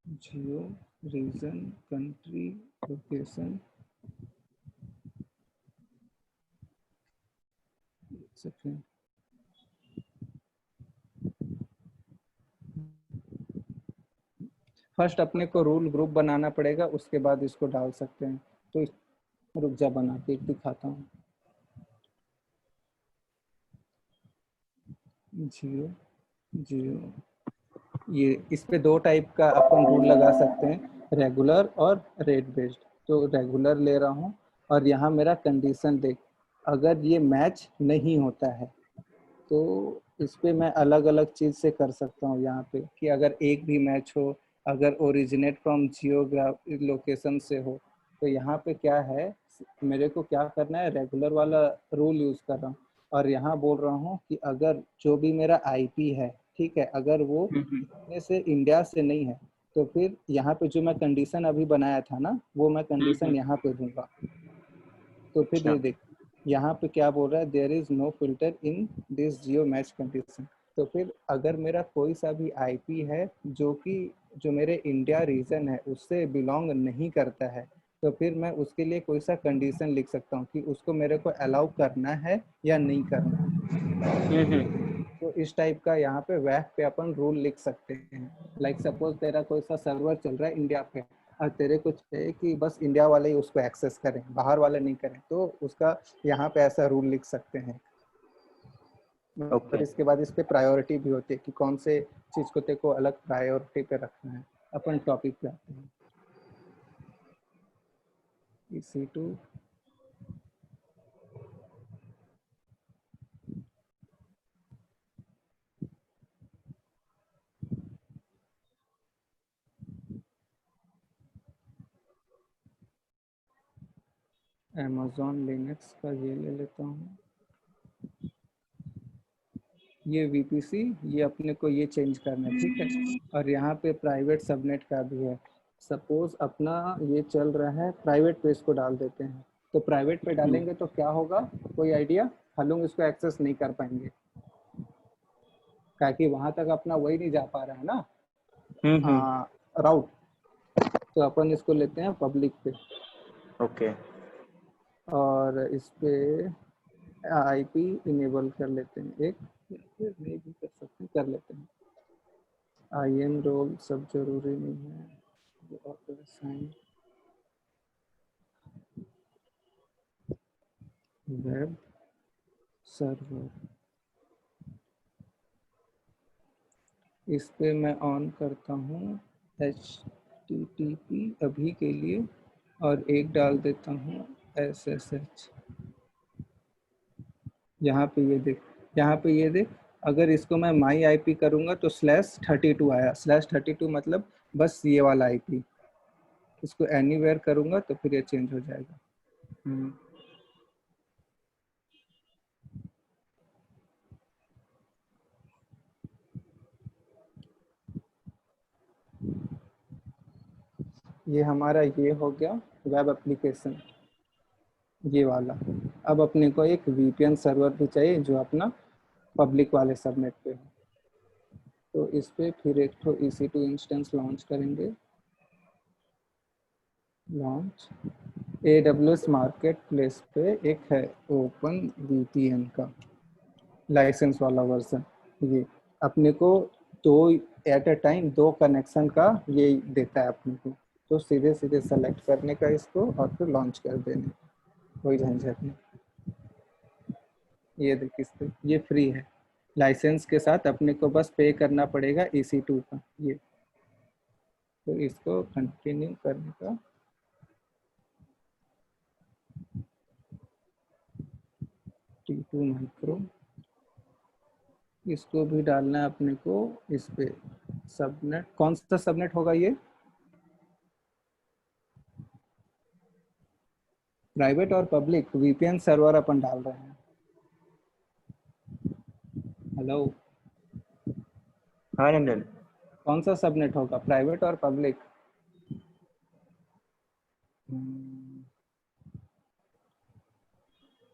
Speaker 1: जियो रीजन कंट्री लोकेशन, एक सेकेंड, फर्स्ट अपने को रूल ग्रुप बनाना पड़ेगा, उसके बाद इसको डाल सकते हैं। तो रुक जा, बना के दिखाता हूँ। जियो जियो, ये इस पे दो टाइप का अपन रूल लगा सकते हैं, रेगुलर और रेट बेस्ड। तो रेगुलर ले रहा हूँ, और यहाँ मेरा कंडीशन देख, अगर ये मैच नहीं होता है तो इस पे मैं अलग अलग चीज़ से कर सकता हूँ यहाँ पे, कि अगर एक भी मैच हो, अगर ओरिजिनेट फ्रॉम जियोग्राफिक लोकेशन से हो, तो यहाँ पे क्या है, मेरे को क्या करना है, रेगुलर वाला रूल यूज़ कर रहा हूँ। और यहाँ बोल रहा हूँ कि अगर जो भी मेरा आईपी है, ठीक है, अगर वो इतने से इंडिया से नहीं है, तो फिर यहाँ पे जो मैं कंडीशन अभी बनाया था ना, वो मैं कंडीशन यहाँ पे दूंगा। तो फिर ये देख, यहाँ पे क्या बोल रहा है, there is no filter in this geo match condition. तो फिर अगर मेरा कोई सा भी आईपी है जो कि जो मेरे इंडिया रीजन है उससे बिलोंग नहीं करता है, तो फिर मैं उसके लिए कोई सा कंडीशन लिख सकता हूँ कि उसको मेरे को अलाउ करना है या नहीं करना। तो इस टाइप का यहाँ पे वेब पे अपन रूल लिख सकते हैं। लाइक सपोज तेरा कोई सा सर्वर चल रहा है इंडिया पे, और तेरे कुछ है कि बस इंडिया वाले ही उसको एक्सेस करें, बाहर वाले नहीं करें, तो उसका यहाँ पे ऐसा रूल लिख सकते हैं। फिर इसके बाद इस पे प्रायोरिटी भी होती है कि कौन से चीज को तेरे को अलग प्रायोरिटी पे रखना है। अपन टॉपिक पे आते हैं, EC2 Amazon लिनक्स का ये ले लेता हूँ, ये VPC, ये अपने को ये चेंज करना है, ठीक है। और यहाँ पे प्राइवेट सबनेट का भी है। सपोज अपना ये चल रहा है प्राइवेट पे, इसको डाल देते हैं। तो प्राइवेट पे डालेंगे तो क्या होगा, कोई आइडिया, हम लोग इसको एक्सेस नहीं कर पाएंगे, ताकि वहां तक अपना वही नहीं जा पा रहा है ना, राउट। तो अपन इसको लेते हैं पब्लिक पे,
Speaker 4: ओके
Speaker 1: और इस पे आईपी इनेबल कर लेते हैं एक, या फिर नहीं भी कर सकते, कर लेते हैं। IAM रोल सब जरूरी नहीं है, ऑटो साइन, वेब सर्वर, इस पे मैं ऑन करता हूँ HTTP अभी के लिए, और एक डाल देता हूँ SSH। यहाँ पे ये देख, यहाँ पे ये देख, अगर इसको मैं माई आईपी करूँगा तो /32 आया, /32 मतलब बस ये वाला आईपी। इसको एनीवेयर करूँगा तो फिर ये चेंज हो जाएगा। ये हमारा ये हो गया वेब एप्लीकेशन, ये वाला। अब अपने को एक वीपीएन सर्वर भी चाहिए जो अपना पब्लिक वाले सबनेट पे हो। तो इस पे फिर एक तो EC2 इंस्टेंस लॉन्च करेंगे। लॉन्च AWS मार्केट प्लेस पे एक है ओपन VPN का लाइसेंस वाला वर्जन। ये अपने को दो एट अ टाइम 2 कनेक्शन का ये देता है अपने को। तो सीधे सीधे सेलेक्ट करने का इसको और फिर लॉन्च कर देने, कोई झंझट नहीं। ये देख इस पे ये फ्री है, लाइसेंस के साथ अपने को बस पे करना पड़ेगा EC2 का। ये तो इसको कंटिन्यू करने का, T2 माइक्रो, इसको भी डालना है अपने को इस पे। सबनेट कौन सा सबनेट होगा ये? प्राइवेट और पब्लिक वीपीएन सर्वर अपन डाल रहे हैं। हेलो,
Speaker 4: हाँ नंदन।
Speaker 1: कौन सा सबनेट होगा, प्राइवेट और पब्लिक?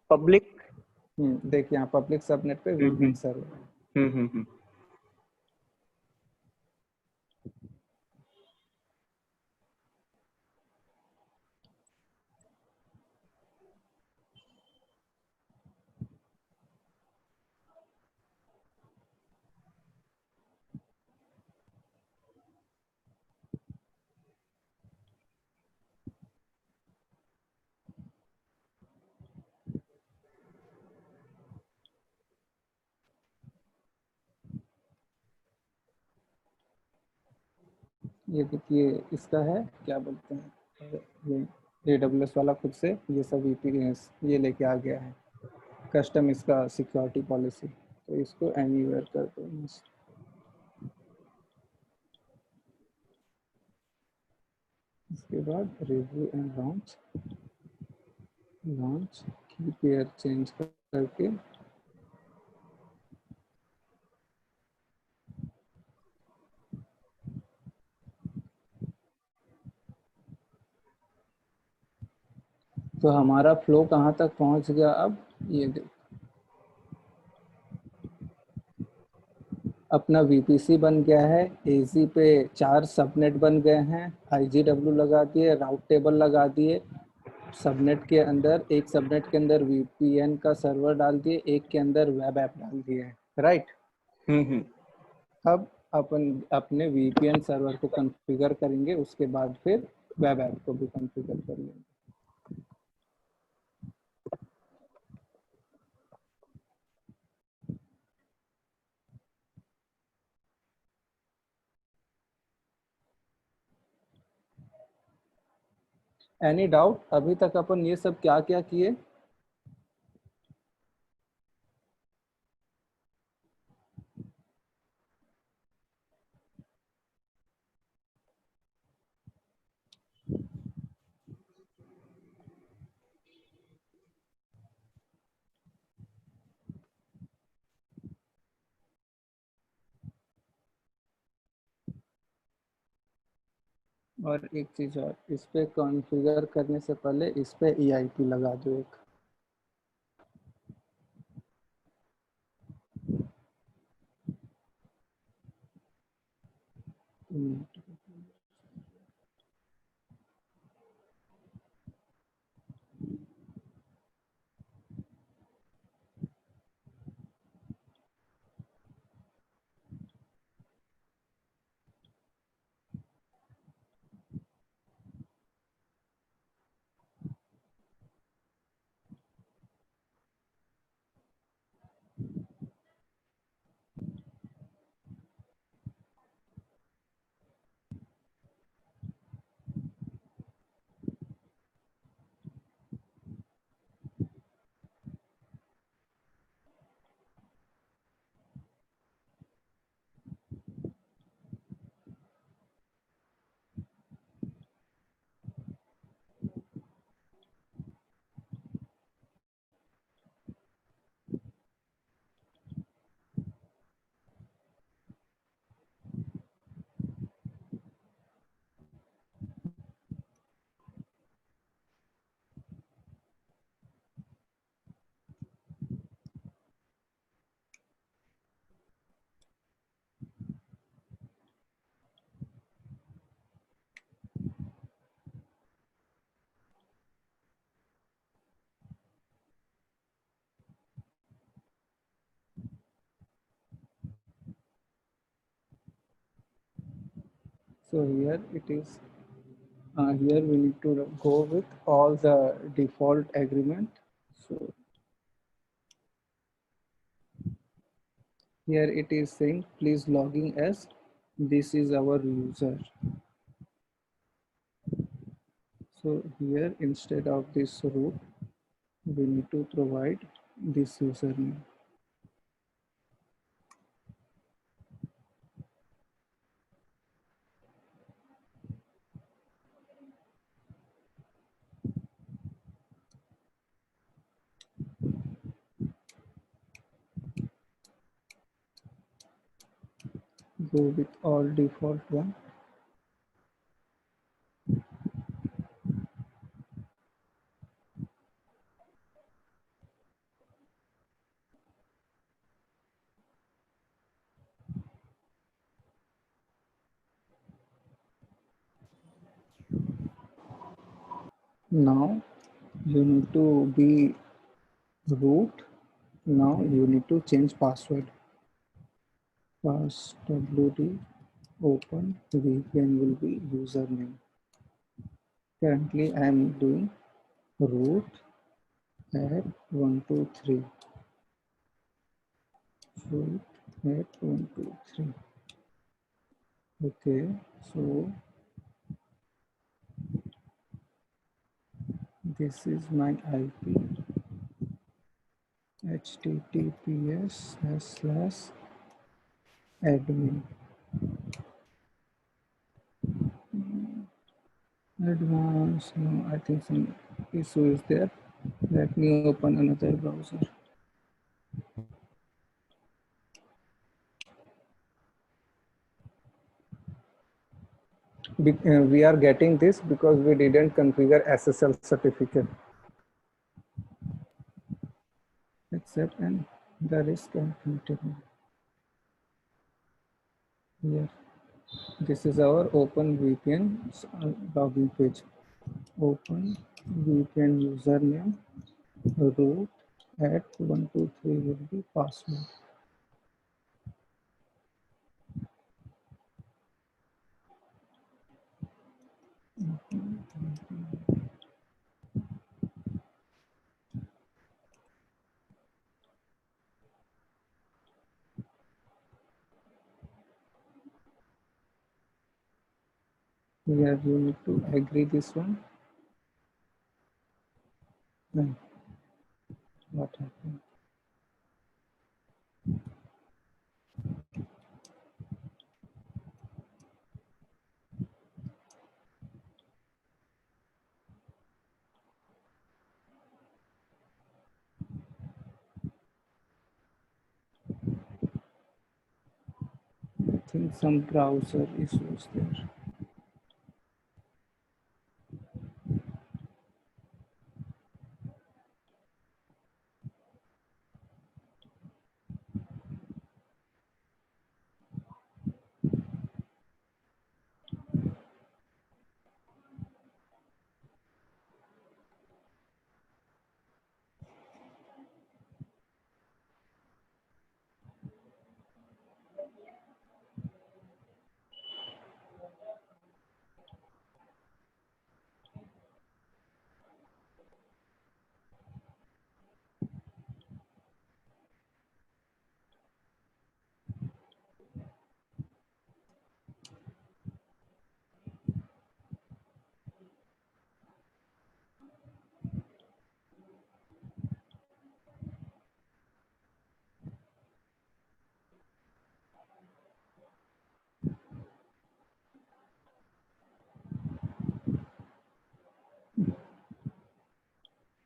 Speaker 4: पब्लिक।
Speaker 1: देखिए यहाँ पब्लिक सबनेट पे वीपीएन सर्वर।
Speaker 4: हम्म।
Speaker 1: ये देखिए इसका है, क्या बोलते हैं, ये AWS वाला खुद से ये सब VPN ये लेके आ गया है, कस्टम इसका सिक्योरिटी पॉलिसी। तो इसको एनीवेयर कर दो। इसके बाद रिव्यू एंड लॉन्च, लॉन्च की पेयर चेंज करके तो हमारा फ्लो कहाँ तक पहुँच गया अब ये देख। अपना VPC बन गया है, AZ पे 4 सबनेट बन गए हैं, IGW लगा दिए, राउट टेबल लगा दिए, सबनेट के अंदर एक सबनेट के अंदर VPN का सर्वर डाल दिए, एक के अंदर वेब ऐप डाल दिए, राइट। अब अपन अपने VPN सर्वर को कॉन्फ़िगर करेंगे, उसके बाद फिर वेब ऐप को भी कॉन्फ़िगर कर लेंगे। Any doubt? अभी तक अपन ये सब क्या क्या किए? और एक चीज और, इस पे कॉन्फ़िगर करने से पहले इस पे EIP लगा दो एक। So here it is. Here we need to go with all the default agreement. So here it is saying please logging as this is our user. So here instead of this root, we need to provide this username. Go with all default one. Now you need to be root. Now you need to change password. Pass wd open VPN will be username. Currently I am doing root at 123. Root at 123. Okay, so this is my IP. https://admin. Advanced, no, I think some issue is there. Let me open another browser. We are getting this because we didn't configure SSL certificate. Accept and the risk calculated. Here, this is our Open VPN login page. Open VPN username, root at 123 will be password. Here you need to agree this one. No. What happened? I think some browser issues there.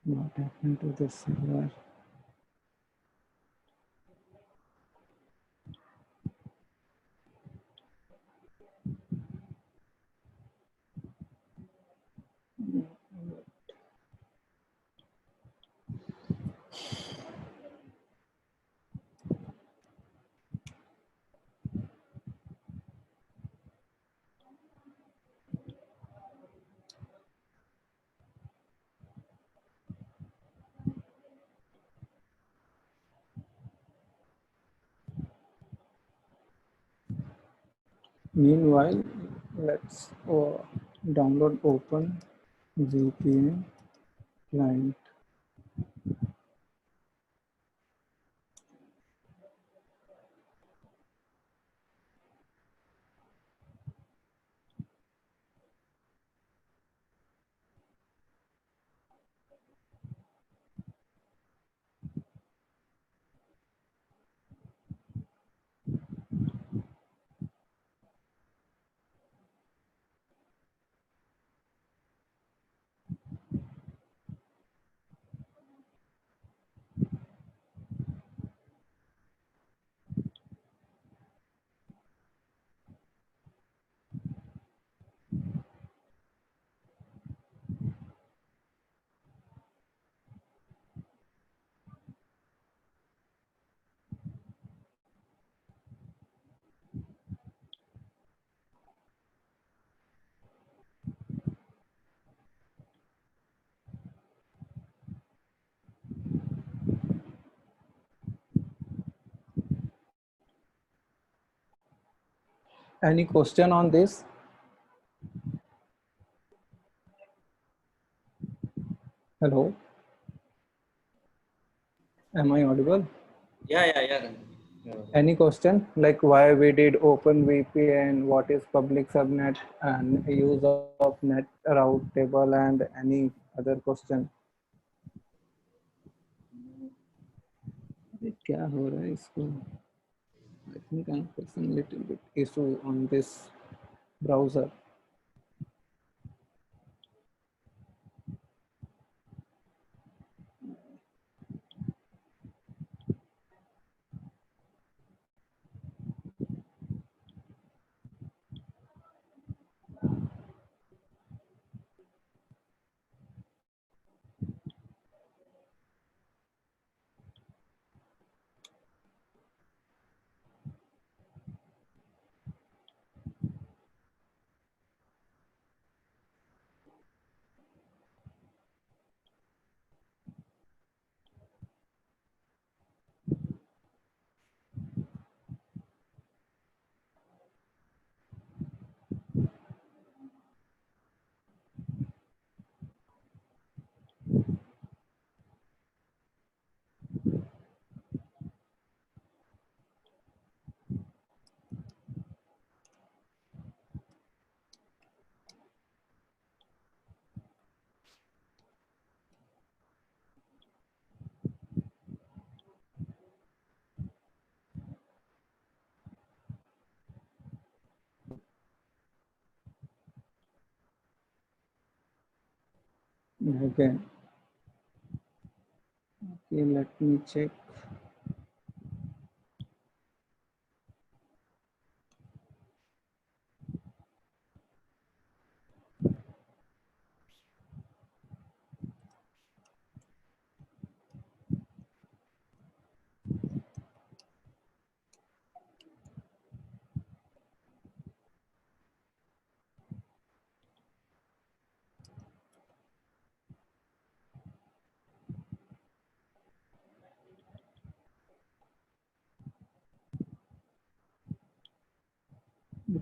Speaker 1: What happened to the server? Meanwhile, Let's download Open VPN client. Any question on this? Hello, am I audible?
Speaker 4: Yeah.
Speaker 1: Any question like why we did Open VPN, what is public subnet, and use of net route table, and any other question? अरे क्या हो रहा है इसको? I think I'm facing little bit issue on this browser. Okay, okay, let me check.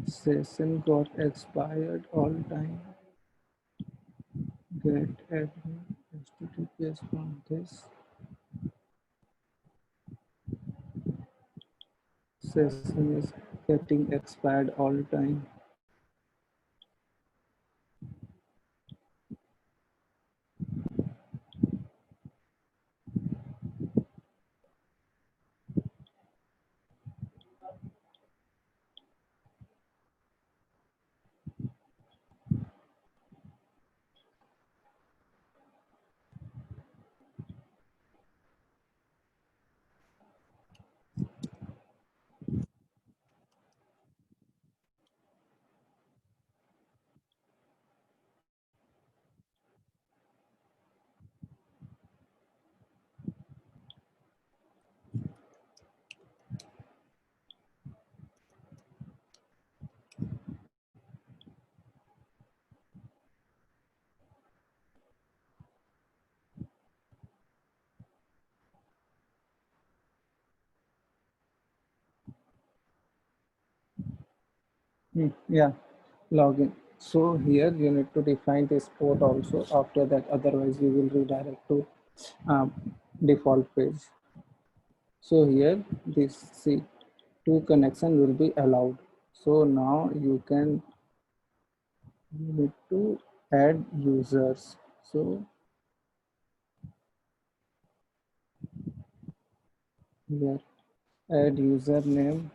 Speaker 1: Session got expired all time. Get admin HTTPS from this. Session is getting expired all time. Yeah, login. So here you need to define this port also. After that, otherwise you will redirect to um, default page. So here this see two connection will be allowed. So now you need to add users. So here add username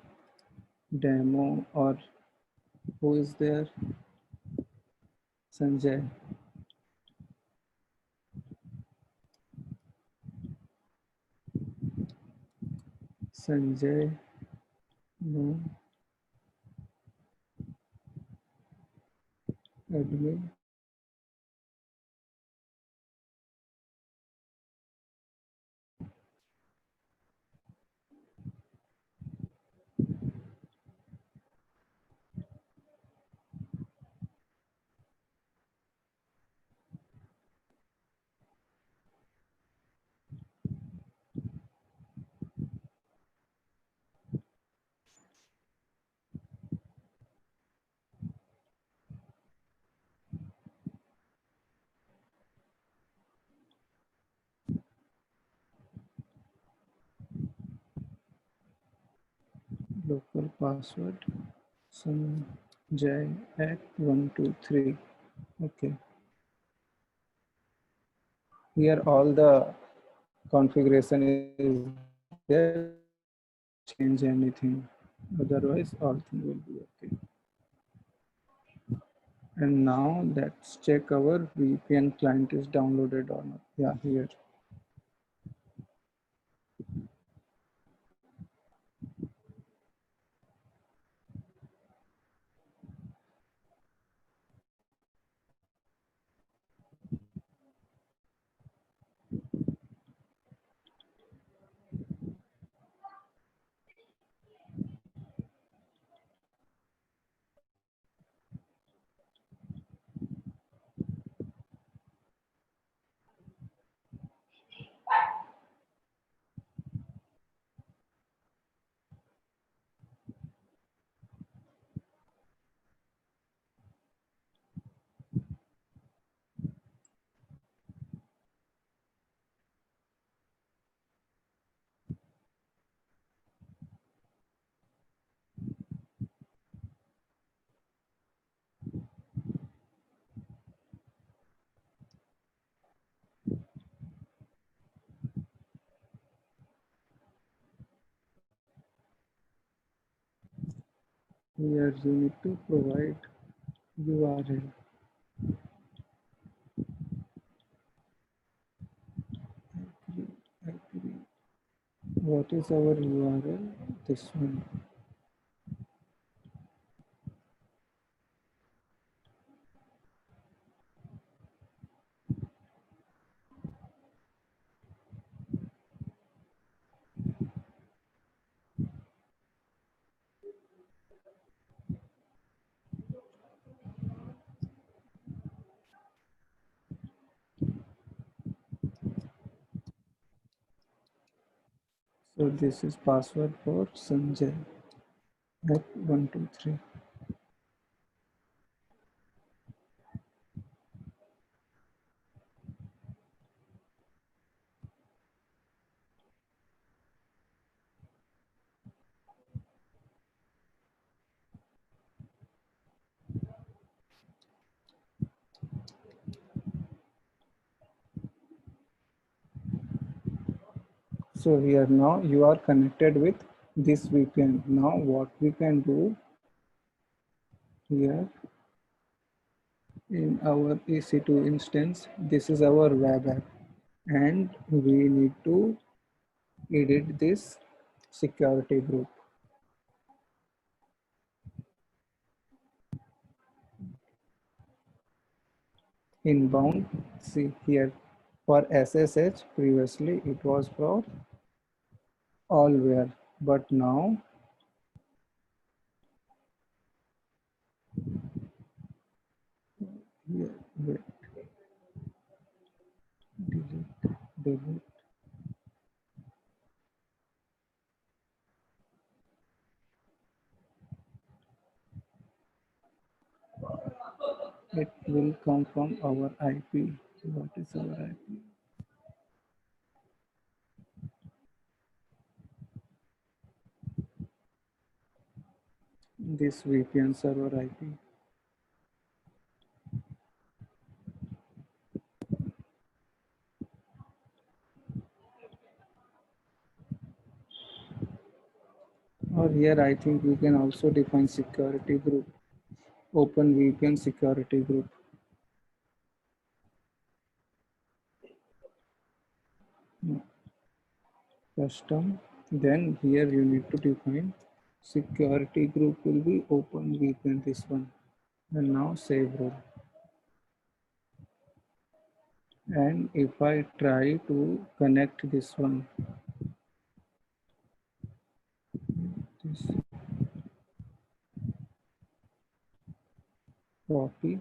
Speaker 1: demo, or who is there, Sanjay. Sanjay, no, admin. Local password Sanjay at 123. Okay, here all the configuration is there. Change anything, otherwise all thing will be okay. And now let's check our VPN client is downloaded or not. Yeah, here. Here you need to provide URL. Agree. What is our URL? This one. So this is password for Sanjay at 123. So here now you are connected with this VPN. Now what we can do here in our EC2 instance, this is our web app, and we need to edit this security group. Inbound, see here, for SSH previously it was for allware, but now here, wait, delete. It will come from our IP. What is our IP? This VPN server IP. Or here I think we can also define security group. Open VPN security group. Custom. Then here you need to define security group will be open VPN, this one. And now save role. And if I try to connect this one, this copy,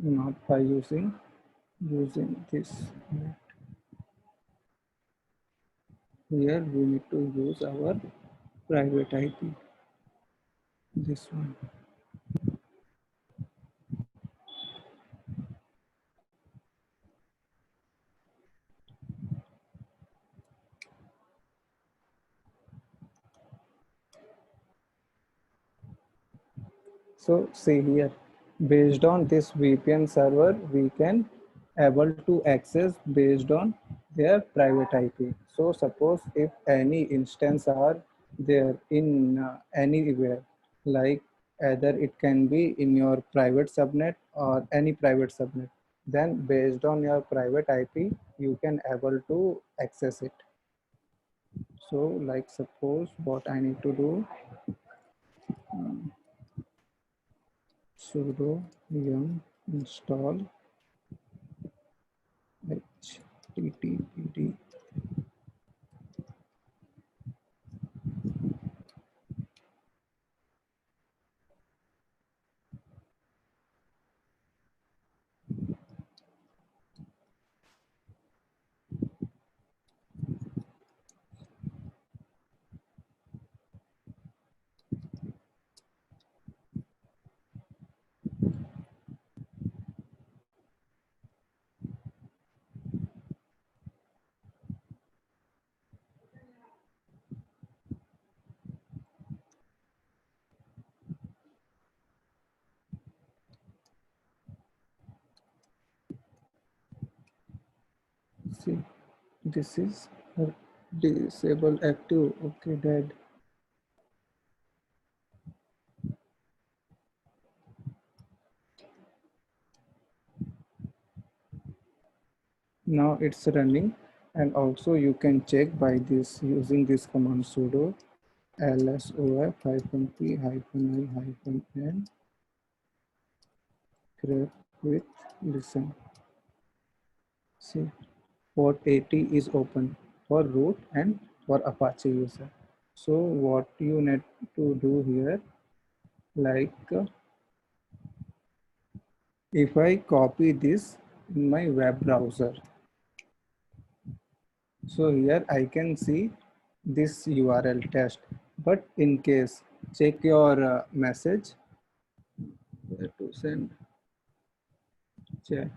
Speaker 1: not by using this. Here we need to use our private IP, this one. So see here, based on this VPN server, we can able to access based on their private IP. So suppose if any instance are there in anywhere, like either it can be in your private subnet or any private subnet, then based on your private IP, you can able to access it. So like suppose what I need to do, sudo yum install httpd. See, this is disable active. Okay, dead. Now it's running, and also you can check by this using this command sudo lsof-p-i-n grep with listen. See, port 80 is open for root and for Apache user. So what you need to do here, like if I copy this in my web browser, so here I can see this URL test, but in case check your message where to send chat.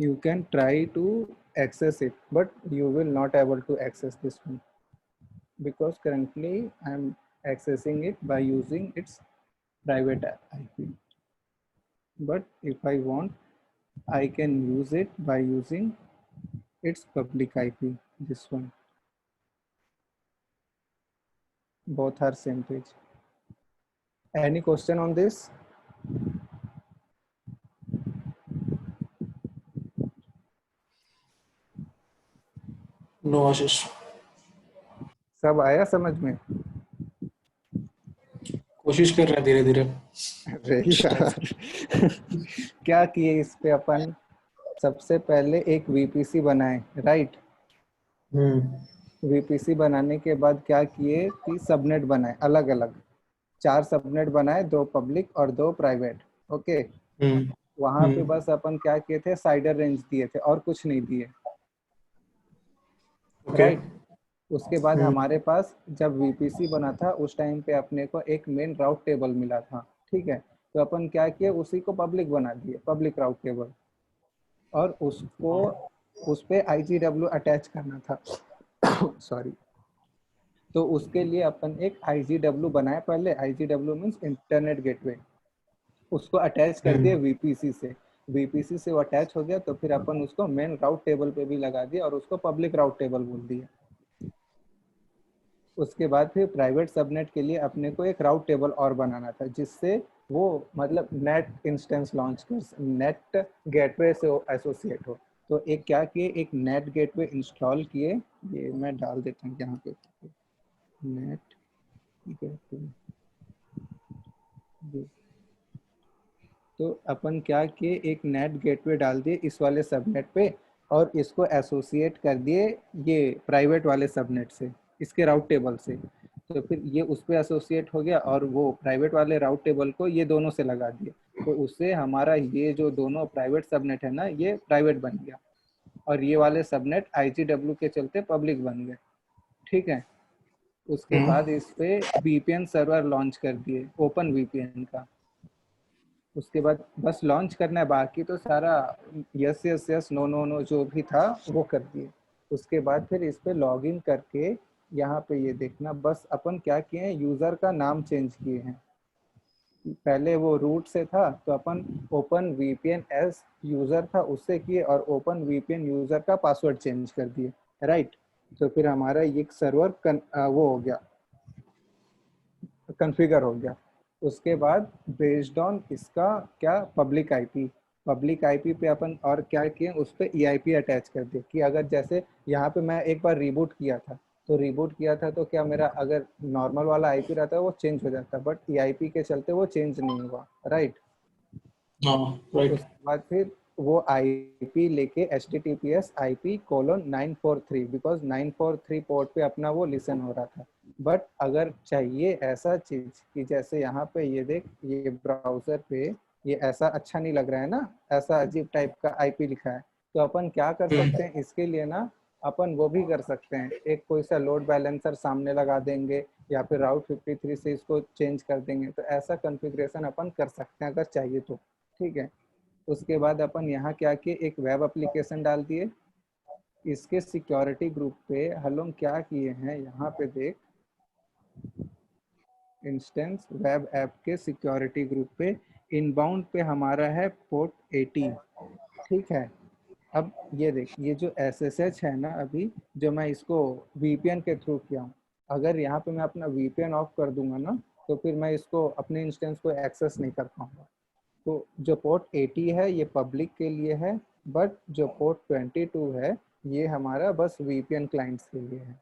Speaker 1: You can try to access it, but you will not able to access this one because currently I'm accessing it by using its private IP. But if I want, I can use it by using its public IP, this one. Both are same page. Any question on this?
Speaker 3: No Ashish,
Speaker 1: सब आया समझ में?
Speaker 3: कोशिश कर रहे हैं धीरे धीरे।
Speaker 1: अरे यार क्या किए इस पे अपन, सबसे पहले एक वीपीसी बनाए, राइट? वीपीसी बनाने के बाद क्या किए कि सबनेट बनाए अलग अलग, 4 सबनेट बनाए, 2 पब्लिक और 2 प्राइवेट। ओके, वहां पे बस अपन क्या किए थे, साइडर रेंज दिए थे और कुछ नहीं दिए,
Speaker 3: ओके।
Speaker 1: राइट? उसके बाद हमारे पास जब वीपीसी बना था उस टाइम पे अपने को एक मेन राउट टेबल मिला था, ठीक है? तो अपन क्या किए, उसी को पब्लिक बना दिए, पब्लिक राउट टेबल, और उसको उस पे IGW अटैच करना था सॉरी। तो उसके लिए अपन एक IGW बनाया पहले, IGW मीन्स इंटरनेट गेटवे, उसको अटैच कर दिए वीपीसी से। वीपीसी से वो अटैच हो गया तो फिर अपन उसको मेन राउट टेबल पे भी लगा दिया और उसको पब्लिक राउट टेबल बोल दिया। उसके बाद फिर प्राइवेट सबनेट के लिए अपने को एक राउट टेबल और बनाना था, जिससे वो मतलब नेट इंस्टेंस लॉन्च कर, नेट गेटवे से एसोसिएट हो। तो एक क्या किए, एक नेट गेटवे इंस्टॉल किए, ये मैं डाल देता हूँ यहाँ पे, नेट गेटवे। तो अपन क्या किए, एक नेट गेटवे डाल दिए इस वाले सबनेट पे और इसको एसोसिएट कर दिए ये प्राइवेट वाले सबनेट से, इसके राउट टेबल से। तो फिर ये उस पे एसोसिएट हो गया और वो प्राइवेट वाले राउट टेबल को ये दोनों से लगा दिए। तो उससे हमारा ये जो दोनों प्राइवेट सबनेट है ना, ये प्राइवेट बन गया और ये वाले सबनेट IGW के चलते पब्लिक बन गए, ठीक है? उसके बाद इस पे VPN सर्वर लॉन्च कर दिए, ओपन VPN का। उसके बाद बस लॉन्च करना है, बाकी तो सारा yes yes yes no no no जो भी था वो कर दिए। उसके बाद फिर इस पे लॉगिन करके यहाँ पे ये देखना, बस अपन क्या किए हैं, यूज़र का नाम चेंज किए हैं। पहले वो रूट से था तो अपन ओपन VPN एज यूज़र था उससे किए और ओपन VPN यूज़र का पासवर्ड चेंज कर दिए, राइट? तो फिर हमारा ये सर्वर वो हो गया, कॉन्फ़िगर हो गया। उसके बाद बेस्ड ऑन इसका क्या, पब्लिक आईपी पे अपन और क्या किए, उस पर EIP अटैच कर दिए कि अगर जैसे यहाँ पे मैं एक बार रिबूट किया था, तो क्या मेरा अगर नॉर्मल वाला IP रहता है वो चेंज हो जाता, बट EIP के चलते वो चेंज नहीं हुआ, राइट?
Speaker 3: राइट।
Speaker 1: उसके बाद फिर वो IP लेके HTTPS IP:943, बिकॉज 943 पोर्ट पे अपना वो लिसन हो रहा था। बट अगर चाहिए ऐसा चीज कि जैसे यहाँ पे ये देख, ये ब्राउजर पे ये ऐसा अच्छा नहीं लग रहा है ना, ऐसा अजीब टाइप का IP लिखा है, तो अपन क्या कर सकते हैं इसके लिए ना, अपन वो भी कर सकते हैं, एक कोई सा लोड बैलेंसर सामने लगा देंगे या फिर राउट 53 से इसको चेंज कर देंगे। तो ऐसा कॉन्फ़िगरेशन अपन कर सकते हैं अगर चाहिए तो, ठीक है? उसके बाद अपन यहाँ क्या किए, एक वेब एप्लीकेशन डाल दिए। इसके सिक्योरिटी ग्रुप पे हम लोग क्या किए हैं, यहाँ पे देख, इंस्टेंस वेब ऐप के सिक्योरिटी ग्रुप पे इनबाउंड पे हमारा है पोर्ट 80, ठीक है? अब ये देख, ये जो SSH है ना, अभी जो मैं इसको VPN के थ्रू किया हूँ, अगर यहाँ पे मैं अपना VPN ऑफ कर दूंगा ना, तो फिर मैं इसको अपने इंस्टेंस को एक्सेस नहीं कर पाऊंगा। तो जो पोर्ट 80 है ये पब्लिक के लिए है, बट जो पोर्ट 22 है ये हमारा बस VPN क्लाइंट्स के लिए है।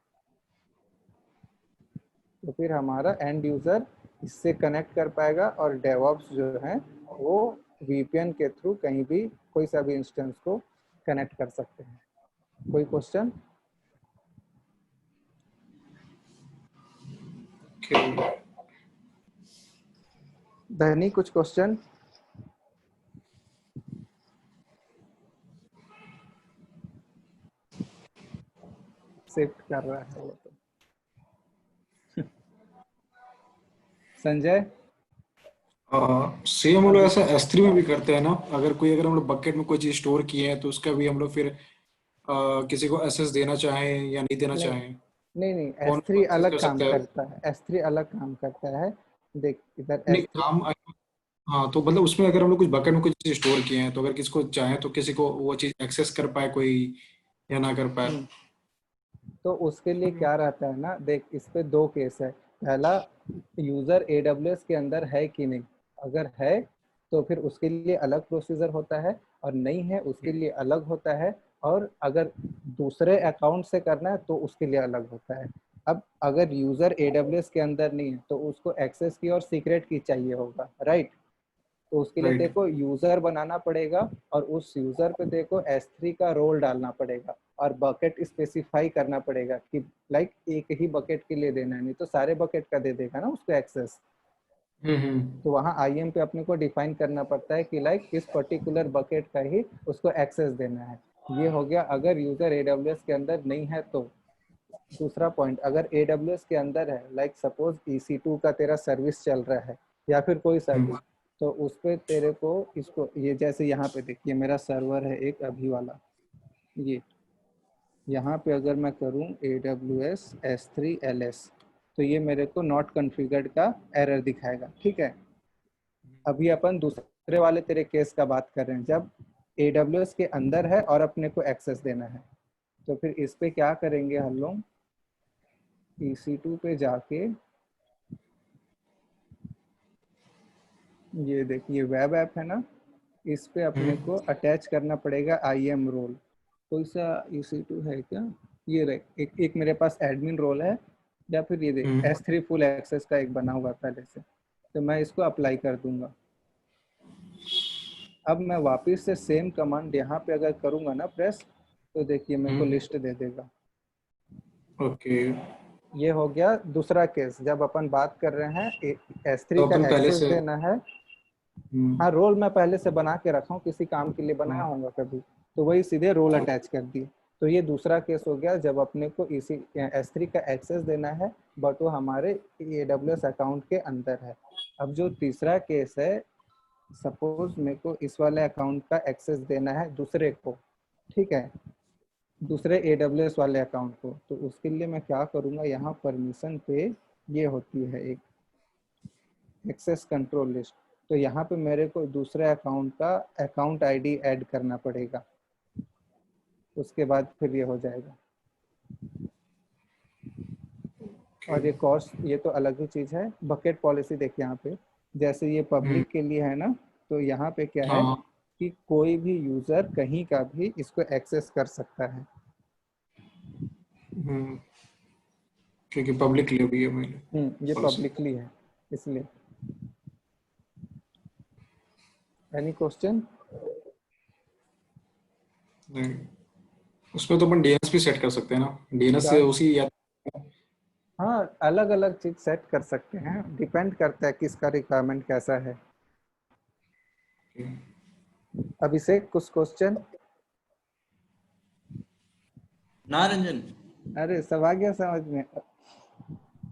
Speaker 1: तो फिर हमारा एंड यूज़र इससे कनेक्ट कर पाएगा और डेवऑप्स जो है वो VPN के थ्रू कहीं भी कोई सा भी इंस्टेंस को कनेक्ट कर सकते हैं। कोई क्वेश्चन? धनी कुछ क्वेश्चन? शिफ्ट कर रहा है वो तो संजय?
Speaker 3: सेम हम लोग ऐसा S3 में भी करते हैं ना, अगर हम लोग बकेट में कोई चीज स्टोर किए हैं तो उसका भी हम लोग फिर किसी को एक्सेस देना चाहें या नहीं देना
Speaker 1: नहीं
Speaker 3: चाहें,
Speaker 1: नहीं नहीं,
Speaker 3: कौन
Speaker 1: S3
Speaker 3: एक्सेस
Speaker 1: अलग
Speaker 3: कर
Speaker 1: काम
Speaker 3: सकता है?
Speaker 1: करता है, S3 अलग काम करता है। देख इधर
Speaker 3: नहीं
Speaker 1: S3,
Speaker 3: काम, हाँ तो मतलब उसमें अगर हम लोग कुछ बकेट में कुछ चीज स्टोर किए हैं तो अगर किसी को चाहे तो किसी को वो चीज एक्सेस कर पाए कोई या ना कर पाए।
Speaker 1: तो उसके लिए क्या रहता है ना, देख इस पे 2 केस है। पहला, यूजर AWS के अंदर है कि नहीं, अगर है तो फिर उसके लिए अलग प्रोसीजर होता है, और नहीं है उसके लिए अलग होता है। और अगर दूसरे अकाउंट से करना है तो उसके लिए अलग होता है। अब अगर यूजर AWS के अंदर नहीं है तो उसको एक्सेस की और सीक्रेट की चाहिए होगा, राइट? तो उसके लिए
Speaker 3: राइट।
Speaker 1: देखो यूजर बनाना पड़ेगा और उस यूजर पे देखो S3 का रोल डालना पड़ेगा और बकेट स्पेसिफाई करना पड़ेगा कि लाइक एक ही बकेट के लिए देना है, नहीं तो सारे बकेट का दे देगा ना उसको एक्सेस। तो वहाँ IAM पे अपने को डिफाइन करना पड़ता है कि लाइक इस पर्टिकुलर बकेट का ही उसको एक्सेस देना है। ये हो गया अगर यूजर AWS के अंदर नहीं है तो। दूसरा पॉइंट, अगर AWS के अंदर है, लाइक सपोज EC2 का तेरा सर्विस चल रहा है या फिर कोई सर्विस, तो उस पे तेरे को इसको ये जैसे यहाँ पे देखिए मेरा सर्वर है एक अभी वाला, ये यहाँ पे अगर मैं करूँ AWS S3 LS तो ये मेरे को नॉट कॉन्फ़िगर्ड का एरर दिखाएगा, ठीक है। अभी अपन दूसरे वाले तेरे केस का बात कर रहे हैं जब AWS के अंदर है और अपने को एक्सेस देना है, तो फिर इस पे क्या करेंगे हम लोग, EC2 पे जाके ये देखिए वेब ऐप है ना, इस पे अपने को अटैच करना पड़ेगा IAM रोल। कोई सा EC2 है क्या, ये रहे एक मेरे पास एडमिन रोल है, या फिर ये देख S3 फुल एक्सेस का एक बना हुआ पहले से, तो मैं इसको अप्लाई कर दूंगा। अब मैं वापस से सेम कमांड यहाँ पे अगर करूँगा ना प्रेस, तो देखिए मेरे को लिस्ट दे देगा।
Speaker 3: ओके।
Speaker 1: ये हो गया दूसरा केस जब अपन बात कर रहे हैं S3
Speaker 3: तो
Speaker 1: का
Speaker 3: अपन पहले
Speaker 1: एक्सेस
Speaker 3: से
Speaker 1: देना है। हाँ, रोल मैं पहले से बना के रखा हूँ, किसी काम के लिए बनाया होगा कभी, तो वही सीधे रोल अटैच कर दिए। तो ये दूसरा केस हो गया जब अपने को इसी S3 का एक्सेस देना है बट वो हमारे AWS अकाउंट के अंदर है। अब जो तीसरा केस है, सपोज मेरे को इस वाले अकाउंट का एक्सेस देना है दूसरे को, ठीक है, दूसरे AWS वाले अकाउंट को, तो उसके लिए मैं क्या करूँगा, यहाँ परमिशन पे ये होती है एक एक्सेस कंट्रोल लिस्ट, तो यहाँ पे मेरे को दूसरे अकाउंट का अकाउंट ID ऐड करना पड़ेगा, उसके बाद फिर ये हो जाएगा। और ये कॉस्ट ये तो अलग ही चीज़ है। बकेट पॉलिसी देखिए यहाँ पे, जैसे ये पब्लिक के लिए है ना, तो यहाँ पे क्या है कि कोई भी यूज़र कहीं का भी इसको एक्सेस कर सकता है।
Speaker 3: क्योंकि पब्लिक लिए भी है मैंने।
Speaker 1: ये पब्लिकली है इसलिए। Any question?
Speaker 3: नहीं, उसमें तो अपन DNS भी सेट कर सकते हैं ना, DNS से उसी या
Speaker 1: हाँ, अलग अलग चीज सेट कर सकते हैं, डिपेंड करता है किसका रिक्वायरमेंट कैसा है। अभिषेक कुछ क्वेश्चन?
Speaker 6: ना रंजन।
Speaker 1: अरे सब आ गया समझ में?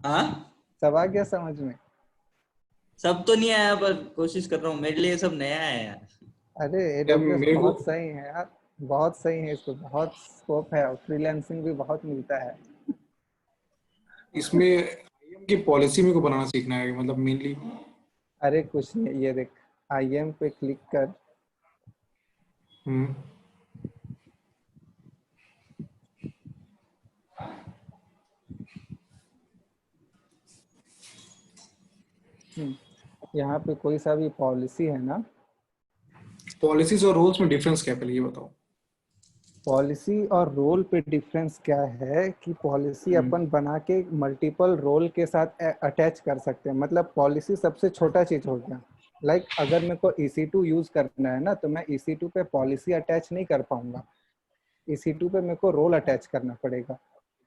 Speaker 6: हाँ,
Speaker 1: सब आ गया समझ में?
Speaker 6: सब तो नहीं आया पर कोशिश कर रहा हूँ, मेरे लिए सब नया है यार।
Speaker 1: अरे AWS बहुत सही है यार, बहुत सही है, इसको बहुत स्कोप है और फ्रीलांसिंग भी बहुत मिलता है
Speaker 3: इसमें IAM की पॉलिसी मेरे को बनाना सीखना है, मतलब मेनली।
Speaker 1: अरे कुछ नहीं, ये देख IAM पे क्लिक कर, यहाँ पे कोई सा भी पॉलिसी है ना,
Speaker 3: पॉलिसीज और रूल्स में डिफरेंस क्या है पहले ये बताओ।
Speaker 1: पॉलिसी और रोल पे डिफरेंस क्या है कि पॉलिसी अपन बना के मल्टीपल रोल के साथ अटैच कर सकते हैं। मतलब पॉलिसी सबसे छोटा चीज हो गया, लाइक अगर मेरे को EC2 यूज करना है ना, तो मैं EC2 पे पॉलिसी अटैच नहीं कर पाऊंगा, EC2 पे मेरे को रोल अटैच करना पड़ेगा।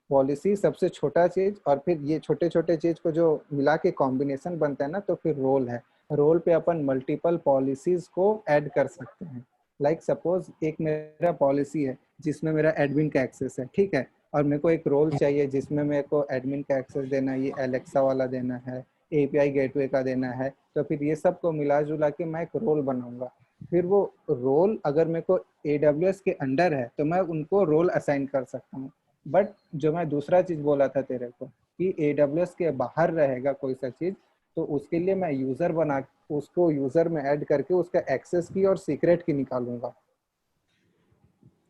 Speaker 1: पॉलिसी सबसे छोटा चीज, और फिर ये छोटे छोटे चीज को जो मिला के कॉम्बिनेशन बनता है ना, तो फिर रोल है। रोल पे अपन मल्टीपल पॉलिसीज को ऐड कर सकते हैं। लाइक सपोज एक मेरा पॉलिसी है जिसमें मेरा एडमिन का एक्सेस है, ठीक है, और मेरे को एक रोल चाहिए जिसमें मेरे को एडमिन का एक्सेस देना है, ये एलेक्सा वाला देना है, API गेटवे का देना है, तो फिर ये सब को मिला जुला के मैं एक रोल बनाऊंगा। फिर वो रोल अगर मेरे को AWS के अंडर है तो मैं उनको रोल असाइन कर सकता हूँ। बट जो मैं दूसरा चीज बोला था तेरे को कि AWS के बाहर रहेगा कोई सा चीज, तो उसके लिए मैं यूजर बना उसको यूजर में ऐड करके उसका एक्सेस की और सीक्रेट की निकालूंगा।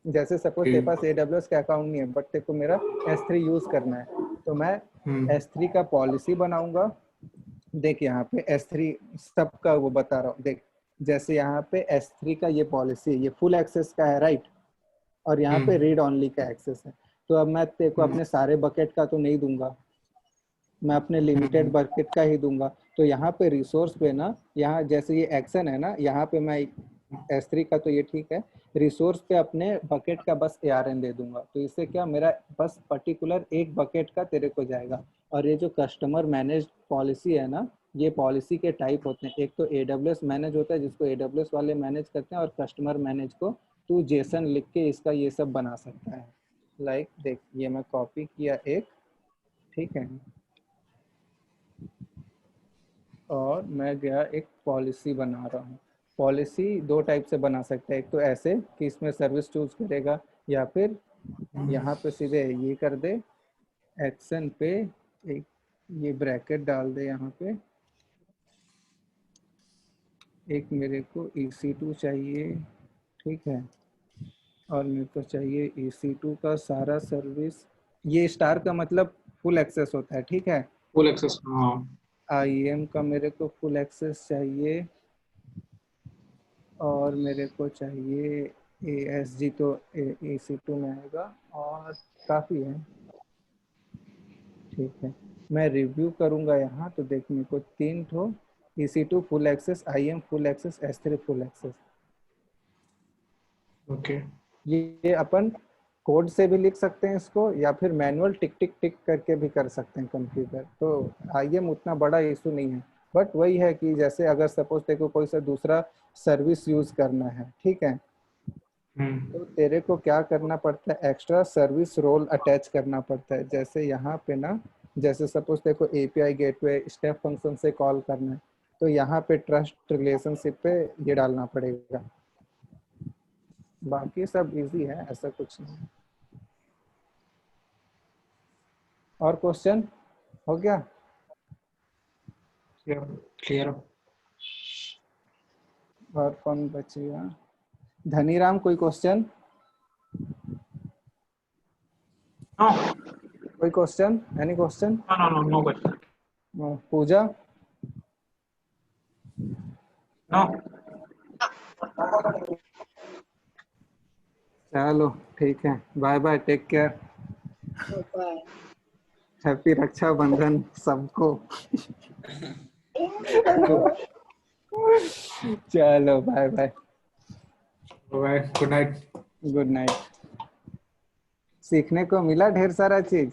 Speaker 1: जैसे सपोज तेरे पास AWS का अकाउंट नहीं है बट तेरे को मेरा S3 यूज करना है, तो मैं S3 का पॉलिसी बनाऊंगा। देख यहाँ पे S3 सबका वो बता रहा हूँ, देख जैसे यहाँ पे S3 का ये पॉलिसी है, ये फुल एक्सेस का है, राइट, और यहाँ पे रीड ओनली का एक्सेस है। तो अब मैं तेरे को अपने सारे बकेट का तो नहीं दूंगा, मैं अपने लिमिटेड बकेट का ही दूंगा। तो यहाँ पे रिसोर्स पे ना, यहाँ जैसे ये एक्शन है ना, यहाँ पे मैं S3 का तो ये ठीक है, रिसोर्स पे अपने बकेट का बस ARN दे दूंगा। तो इससे क्या मेरा बस पर्टिकुलर एक बकेट का तेरे को जाएगा। और ये जो कस्टमर मैनेज पॉलिसी है ना, ये पॉलिसी के टाइप होते हैं। एक तो AWS मैनेज होता है जिसको AWS वाले मैनेज करते हैं, और कस्टमर मैनेज को तू जेसन लिख के इसका ये सब बना सकता है। लाइक देख, ये मैं कॉपी किया एक, ठीक है, और मैं गया एक पॉलिसी बना रहा हूँ। पॉलिसी दो टाइप से बना सकते हैं, एक तो ऐसे कि इसमें सर्विस चूज करेगा, या फिर यहाँ पे सीधे ये कर दे, एक्शन पे एक ये ब्रैकेट डाल दे, यहाँ पे एक मेरे को EC2 चाहिए, ठीक है, और मेरे को चाहिए EC2 का सारा सर्विस। ये स्टार का मतलब फुल एक्सेस होता है, ठीक है।
Speaker 3: फुल एक्सेस, हाँ।
Speaker 1: IAM का मेरे को फुल एक्सेस चाहिए, और मेरे को चाहिए ASG तो EC2 में आएगा, और काफ़ी है, ठीक है। मैं रिव्यू करूँगा यहाँ, तो देख मेरे को 3 ठो EC2 full access, IAM full access, S3 full access.
Speaker 3: Okay,
Speaker 1: ये अपन कोड से भी लिख सकते हैं इसको, या फिर मैनुअल टिक टिक टिक करके भी कर सकते हैं कॉन्फ़िगर। तो IAM उतना बड़ा इशू नहीं है, बट वही है कि जैसे अगर सपोज तेरे को कोई सा दूसरा सर्विस यूज करना है, ठीक है, तो तेरे को क्या करना पड़ता है, एक्स्ट्रा सर्विस रोल अटैच करना पड़ता है। जैसे यहाँ पे ना, जैसे सपोज तेरे को API गेटवे स्टेप फंक्शन से कॉल करना है, तो यहाँ पे ट्रस्ट रिलेशनशिप पे ये डालना पड़ेगा। बाकी सब इजी है, ऐसा कुछ नहीं। और क्वेश्चन हो गया?
Speaker 3: क्लियर।
Speaker 1: और कौन बचेगा? धनीराम, कोई क्वेश्चन?
Speaker 2: No,
Speaker 1: कोई question? Any question?
Speaker 2: no question.
Speaker 1: Pooja?
Speaker 2: No.
Speaker 1: चलो ठीक है, bye bye, take care,
Speaker 5: Bye.
Speaker 1: Happy Rakshabandhan सबको। चलो bye bye,
Speaker 3: good night.
Speaker 1: Good night. सीखने को मिला ढेर सारा चीज।